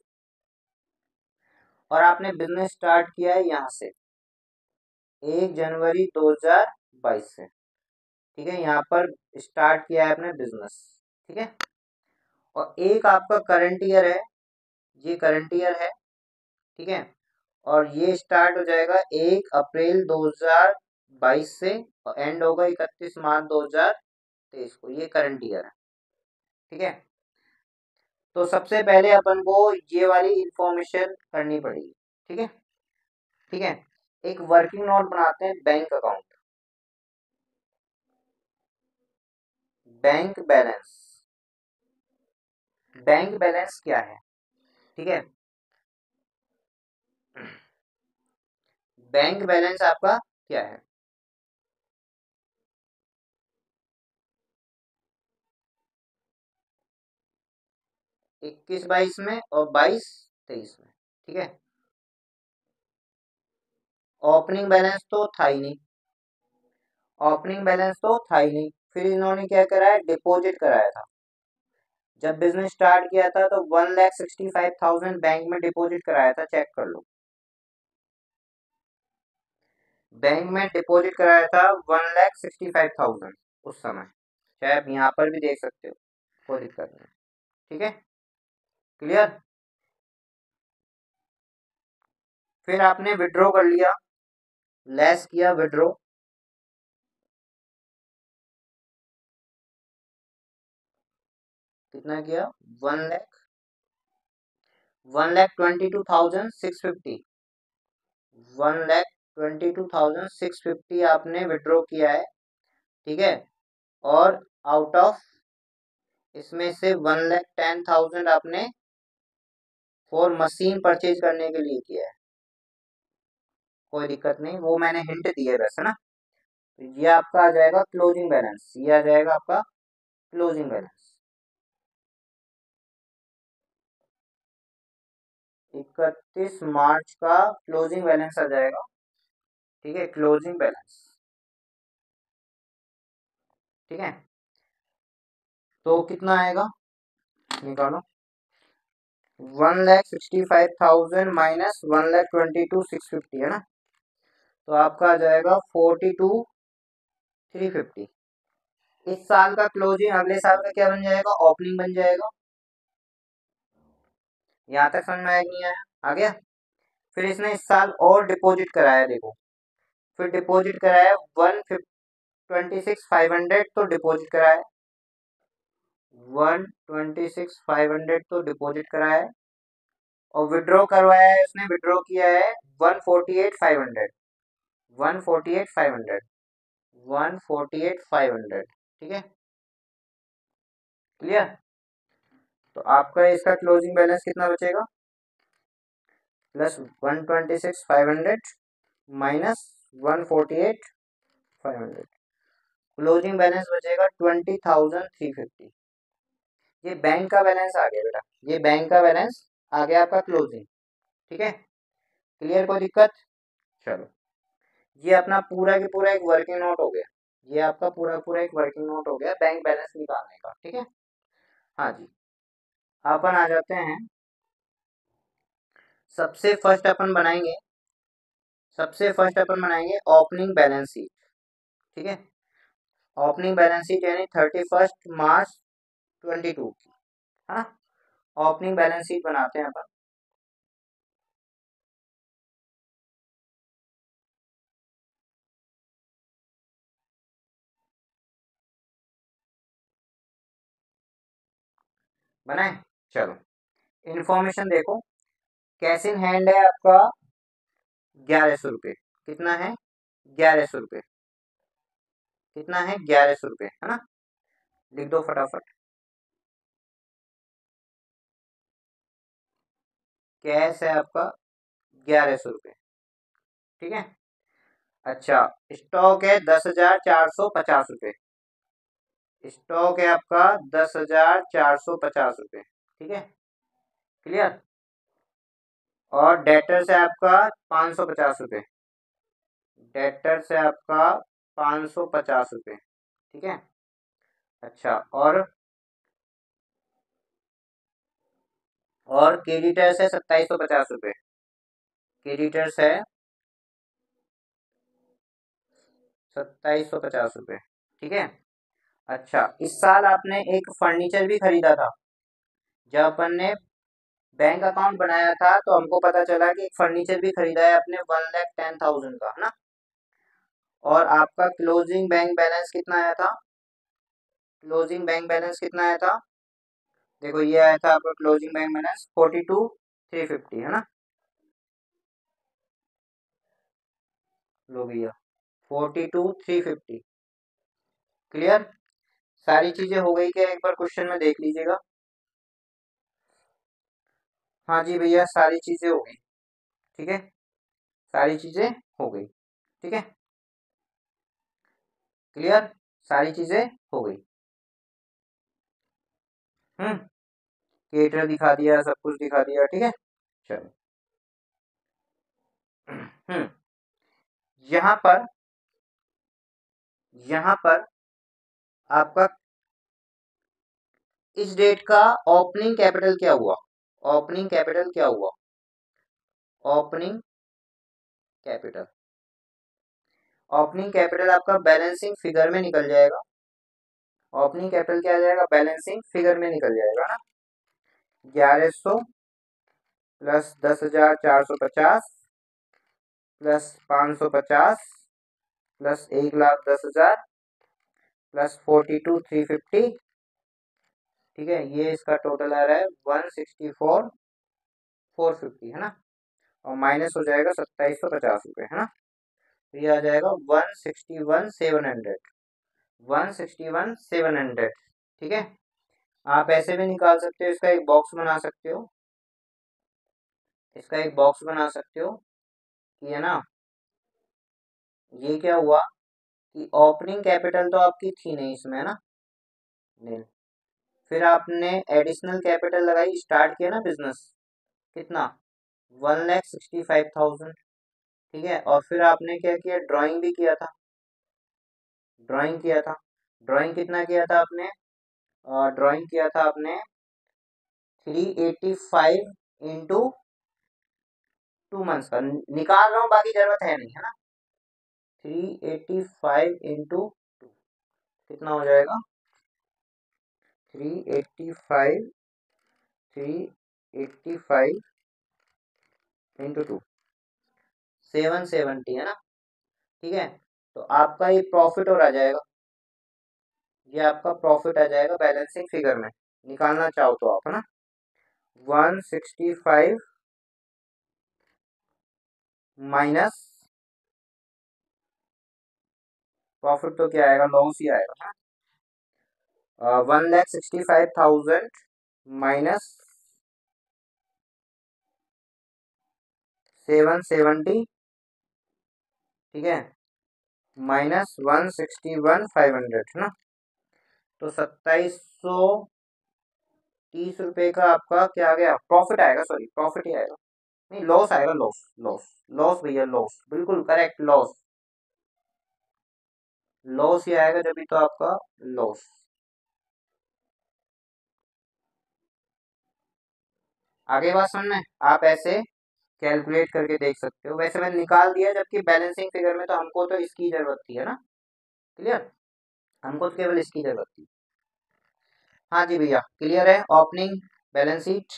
Speaker 1: और आपने बिजनेस स्टार्ट किया है यहाँ से 1 जनवरी 2022 से। ठीक है, यहाँ पर स्टार्ट किया है आपने बिजनेस। ठीक है, और एक आपका करंट ईयर है, ये करंट ईयर है। ठीक है, और ये स्टार्ट हो जाएगा 1 अप्रैल 2022 से और एंड होगा 31 मार्च 2023 को, ये करंट ईयर है। ठीक है, तो सबसे पहले अपन को ये वाली इंफॉर्मेशन करनी पड़ेगी। ठीक है, ठीक है, एक वर्किंग नोट बनाते हैं, bank account, bank balance, bank balance क्या है? ठीक है, बैंक बैलेंस आपका क्या है? 21-22 में और 22-23 में। ठीक है, ओपनिंग बैलेंस तो था ही नहीं, ओपनिंग बैलेंस तो था ही नहीं। फिर इन्होंने क्या कराया, डिपॉजिट कराया था। जब बिजनेस स्टार्ट किया था तो 1,65,000 बैंक में डिपॉजिट कराया था, चेक कर लो। बैंक में डिपॉजिट कराया था 1,65,000 उस समय, चाहे आप यहाँ पर भी देख सकते हो, कोई दिक्कत नहीं। ठीक है, क्लियर? फिर आपने विड्रॉ कर लिया, लेस किया विड्रॉ, कितना किया, 1,22,650, 1,22,650 आपने विड्रॉ किया है, ठीक है। और आउट ऑफ इसमें से 1,10,000 आपने फॉर मशीन परचेज करने के लिए किया है, कोई दिक्कत नहीं, वो मैंने हिंट दी है वैसे ना। तो ये आपका आ जाएगा क्लोजिंग बैलेंस, ये आ जाएगा आपका क्लोजिंग बैलेंस, 31 मार्च का क्लोजिंग बैलेंस आ जाएगा, ठीक है, क्लोजिंग बैलेंस, ठीक है। तो कितना आएगा, निकालो, 1,65,000 माइनस 1,22,650 है ना, तो आपका आ जाएगा 42,350। इस साल का क्लोजिंग अगले साल का क्या बन जाएगा, ओपनिंग बन जाएगा। यहाँ तक समझ में आया कि नहीं आया, आ गया। फिर इसने इस साल और डिपॉजिट कराया, देखो, फिर डिपॉजिट कराया 126,500, तो डिपॉजिट कराया 126,500, तो डिपॉजिट कराया है। और विड्रॉ करवाया है उसने, विड्रॉ किया है 148,500, 148,500, 148,500, ठीक है, क्लियर। तो आपका इसका क्लोजिंग बैलेंस कितना बचेगा, प्लस 126,500 माइनस 148,500, क्लोजिंग बैलेंस बचेगा 20,350। ये बैंक का बैलेंस आ गया बेटा, ये बैंक का बैलेंस आ गया आपका क्लोजिंग, ठीक है, क्लियर, कोई दिक्कत। चलो, ये अपना पूरा के पूरा एक वर्किंग नोट हो गया, ये आपका पूरा पूरा एक वर्किंग नोट हो गया बैंक बैलेंस निकालने का, ठीक है। हाँ जी, अपन आ जाते हैं, सबसे फर्स्ट अपन बनाएंगे, सबसे फर्स्ट अपन बनाएंगे ओपनिंग बैलेंस शीट, ठीक है, ओपनिंग बैलेंस शीट यानी 31 मार्च 2022 की, हाँ, ओपनिंग बैलेंस शीट बनाते हैं अपन। बनाए, चलो, इंफॉर्मेशन देखो, कैश इन हैंड है आपका 1,100 रुपये, कितना है, 1,100 रुपये, कितना है, 1,100 रुपये, है ना, लिख दो फटाफट, कैश है आपका 1,100 रुपये, ठीक है। अच्छा, स्टॉक है 10,450 रुपये, स्टॉक है आपका 10,450 रुपये, ठीक है, क्लियर। और डेटर्स है आपका 550 रुपये, डेटर्स है आपका 550 रुपये, ठीक है। अच्छा, और क्रेडिटर्स है 2,750 रुपये, क्रेडिटर्स है 2,750 रुपये, ठीक है। अच्छा, इस साल आपने एक फर्नीचर भी खरीदा था, जब अपन ने बैंक अकाउंट बनाया था तो हमको पता चला कि एक फर्नीचर भी खरीदा है आपने 1,10,000 का, है ना। और आपका क्लोजिंग बैंक बैलेंस कितना आया था, क्लोजिंग बैंक बैलेंस कितना आया था, देखो ये आया था आपका क्लोजिंग बैंक बैलेंस 42,350, है ना, लो भैया, 42,350, क्लियर। सारी चीजें हो गई क्या, एक बार क्वेश्चन में देख लीजिएगा। हाँ जी भैया, सारी चीजें हो गई, ठीक है, सारी चीजें हो गई, ठीक है, क्लियर, सारी चीजें हो गई। केटर दिखा दिया, सब कुछ दिखा दिया, ठीक है, चलो। हम्म यहाँ पर, यहाँ पर आपका इस डेट का ओपनिंग कैपिटल क्या हुआ, ओपनिंग कैपिटल क्या हुआ, ओपनिंग कैपिटल, ओपनिंग कैपिटल आपका बैलेंसिंग फिगर में निकल जाएगा, ओपनिंग कैपिटल क्या आ जाएगा, बैलेंसिंग फिगर में निकल जाएगा ना, 1,100 प्लस 10,450 प्लस 550 प्लस 1,10,000 प्लस 42,350। ठीक है, ये इसका टोटल आ रहा है 164,450 है ना, और माइनस हो जाएगा 2,750 रुपये है ना, तो ये आ जाएगा 161,700, 161,700। ठीक है, आप ऐसे भी निकाल सकते हो, इसका एक बॉक्स बना सकते हो, इसका एक बॉक्स बना सकते हो कि है ना, ये क्या हुआ कि ओपनिंग कैपिटल तो आपकी थी नहीं इसमें है ना, नहीं, फिर आपने एडिशनल कैपिटल लगाई, स्टार्ट किया ना बिजनेस, कितना 1,65,000। ठीक है, और फिर आपने क्या किया, ड्राइंग भी किया था, ड्राइंग किया था, ड्राइंग कितना किया था आपने, ड्राइंग किया था आपने 385 इंटू 2 मंथ्स का, निकाल रहा हूँ बाकी जरूरत है नहीं है ना, 385 इंटू कितना हो जाएगा, 385 385 इंटू 2 770 है ना। ठीक है, तो आपका ये प्रॉफिट और आ जाएगा, ये आपका प्रॉफिट आ जाएगा बैलेंसिंग फिगर में, निकालना चाहो तो आप है ना, 165 माइनस प्रॉफिट तो क्या आएगा, लॉस ही आएगा, 1,65,000 माइनस 770। ठीक है, माइनस 161,500 है ना, तो 2,730 रुपये का आपका क्या आ गया, प्रॉफिट आएगा, सॉरी प्रॉफिट ही आएगा, नहीं लॉस आएगा, लॉस लॉस लॉस भैया, लॉस बिल्कुल करेक्ट, लॉस, लॉस ही आएगा जब भी तो आपका लॉस। आगे बात समझ में, आप ऐसे कैलकुलेट करके देख सकते हो, वैसे मैंने निकाल दिया, जबकि बैलेंसिंग फिगर में तो हमको तो इसकी जरूरत थी है ना, क्लियर, हमको तो केवल इसकी जरूरत थी। हाँ जी भैया, क्लियर है, opening balance sheet,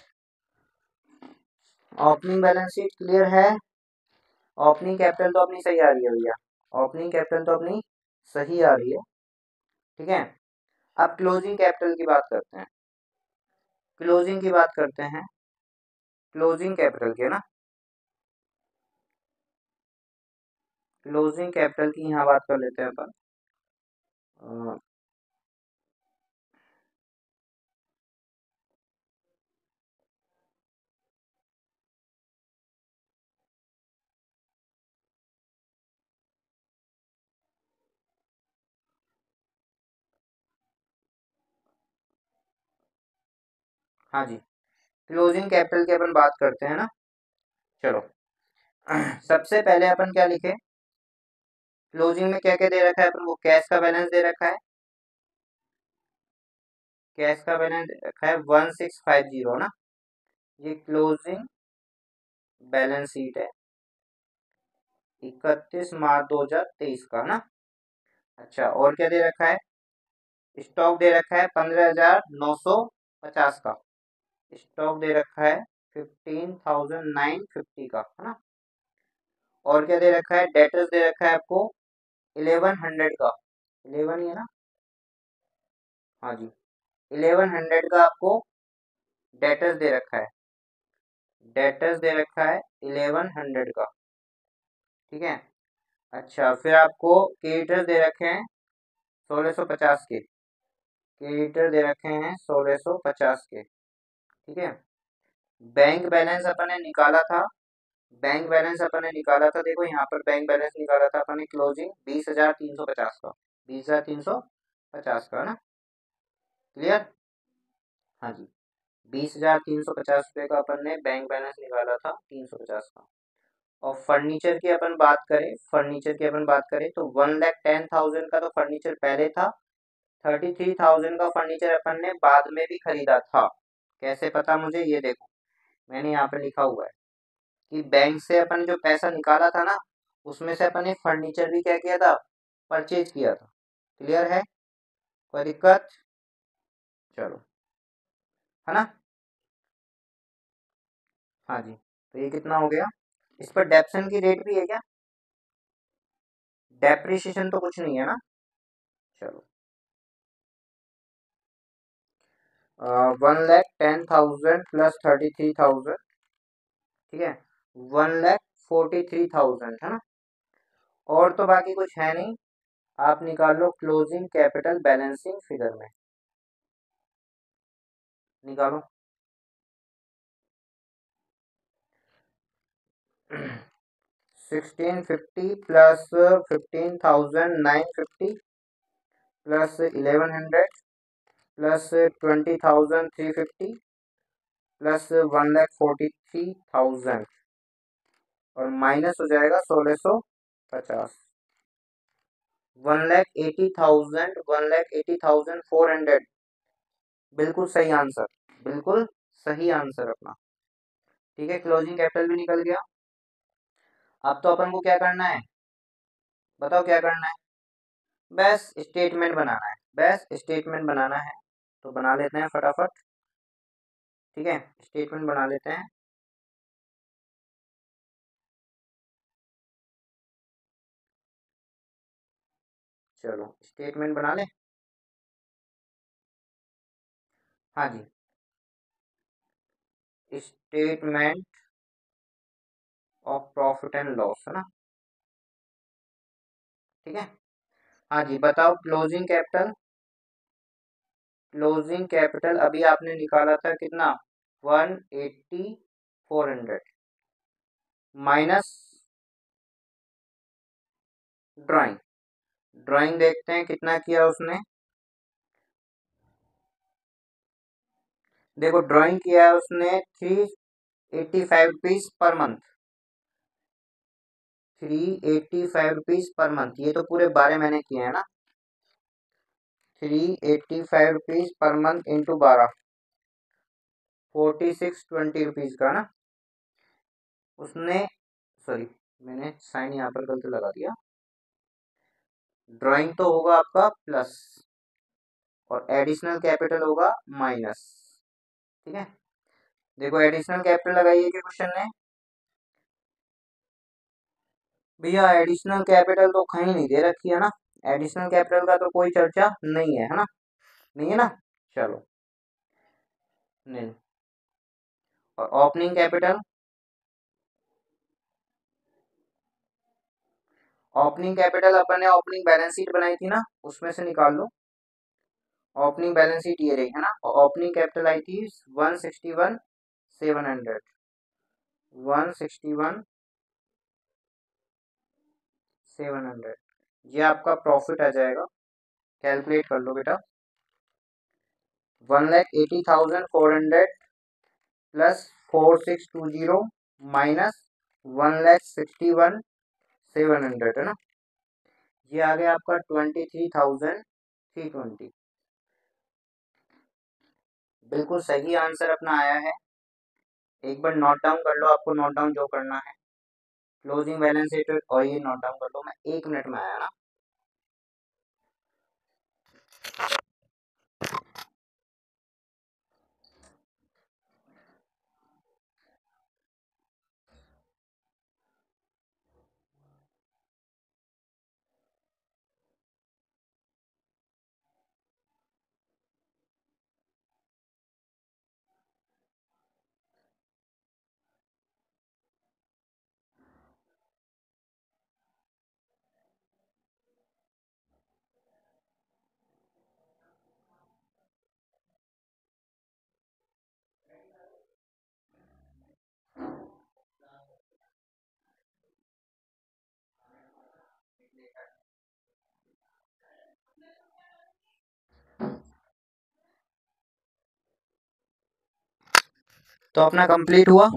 Speaker 1: opening balance sheet clear है, ओपनिंग कैपिटल तो अपनी सही आ रही है भैया, ओपनिंग कैपिटल तो अपनी सही आ रही है। ठीक है, अब क्लोजिंग कैपिटल की बात करते हैं, क्लोजिंग की बात करते हैं, क्लोजिंग कैपिटल की है ना, क्लोजिंग कैपिटल की यहाँ बात कर लेते हैं अपन। हाँ जी, क्लोजिंग कैपिटल की अपन बात करते हैं ना, चलो सबसे पहले अपन क्या लिखे, क्लोजिंग में क्या क्या दे रखा है अपन को, कैश का बैलेंस दे रखा है, कैश का बैलेंस दे रखा है 1,650 ना, ये क्लोजिंग बैलेंस शीट है 31 मार्च 2023 का ना। अच्छा, और क्या दे रखा है, स्टॉक दे रखा है 15,950 का, स्टॉक दे रखा है 15,950 का है ना, और क्या दे रखा है, डेटर्स दे रखा है आपको 1,100 का, 11 ही है ना, हाँ जी, 1,100 का आपको डेटर्स दे रखा है, डेटर्स दे रखा है 1,100 का। ठीक है, अच्छा फिर आपको क्रेडिटर्स दे रखे हैं 1,650 के, क्रेडिटर दे रखे हैं 1,650 के। ठीक है, बैंक बैलेंस अपन ने निकाला था, बैंक बैलेंस अपन ने निकाला था, देखो यहाँ पर बैंक बैलेंस निकाला था अपन ने, क्लोजिंग 20,350 का, 20,350 का है ना, क्लियर, हाँ जी, 20,350 रुपये का अपन ने बैंक बैलेंस निकाला था, 350 का। और फर्नीचर की अपन बात करें, फर्नीचर की अपन बात करें तो 1,10,000 का तो फर्नीचर पहले था, 33,000 का फर्नीचर अपन ने बाद में भी खरीदा था। कैसे पता मुझे, ये देखो मैंने यहाँ पे लिखा हुआ है कि बैंक से अपन जो पैसा निकाला था ना, उसमें से अपन ने फर्नीचर भी क्या किया था, परचेज किया था। क्लियर है, कोई दिक्कत, चलो है ना, हाँ जी, तो ये कितना हो गया, इस पर डेप्सन की रेट भी है क्या? डेप्रिसिएशन तो कुछ नहीं है ना? चलो 1,10,000 प्लस 33,000, ठीक है, 1,43,000 है ना। और तो बाकी कुछ है नहीं। आप निकाल लो क्लोजिंग कैपिटल बैलेंसिंग फिगर में, निकालो। 1650 प्लस 15,950 प्लस 1100 प्लस 20,350 प्लस 1,43,000 और माइनस हो जाएगा 1,650। 1,80,000, 1,80,400। बिल्कुल सही आंसर, बिल्कुल सही आंसर अपना। ठीक है, क्लोजिंग कैपिटल भी निकल गया। अब तो अपन को क्या करना है, बताओ क्या करना है? बस स्टेटमेंट बनाना है, बस स्टेटमेंट बनाना है। तो बना लेते हैं फटाफट। ठीक है, स्टेटमेंट बना लेते हैं। चलो स्टेटमेंट बना ले। हाँ जी, statement of profit and loss है ना। ठीक है, हाँ जी बताओ क्लोजिंग कैपिटल। क्लोजिंग कैपिटल अभी आपने निकाला था कितना? 180,400 माइनस ड्राइंग। ड्राइंग देखते हैं कितना किया उसने। देखो ड्राइंग किया है उसने 385 rupees per month. 385 rupees per month, ये तो पूरे 12 महीने किए हैं ना। 385 rupees per month into 12, 4620 rupees का ना उसने। सॉरी, मैंने साइन यहाँ पर गलत लगा दिया। ड्राइंग तो होगा आपका प्लस और एडिशनल कैपिटल होगा माइनस। ठीक है, देखो एडिशनल कैपिटल लगाइए कि क्वेश्चन ने। भैया एडिशनल कैपिटल तो कहीं नहीं दे रखी है ना। एडिशनल कैपिटल का तो कोई चर्चा नहीं है, है ना? नहीं है ना। चलो नहीं। और ओपनिंग कैपिटल, ओपनिंग कैपिटल अपन ने ओपनिंग बैलेंस शीट बनाई थी ना, उसमें से निकाल लो। ओपनिंग बैलेंस शीट ये रही है ना, और ओपनिंग कैपिटल आई थी 161,700। 161,700, ये आपका प्रॉफिट आ जाएगा। कैलकुलेट कर लो बेटा। 1,80,400 प्लस 4,620 माइनस 1,61,700 है ना। ये आ गया आपका 23,320। बिल्कुल सही आंसर अपना आया है। एक बार नोट डाउन कर लो, आपको नोट डाउन जो करना है। क्लोजिंग बैलेंस शीट और ये नोट डाउन कर लो, मैं 1 मिनट में आया ना। तो अपना कंप्लीट हुआ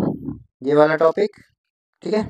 Speaker 1: ये वाला टॉपिक। ठीक है,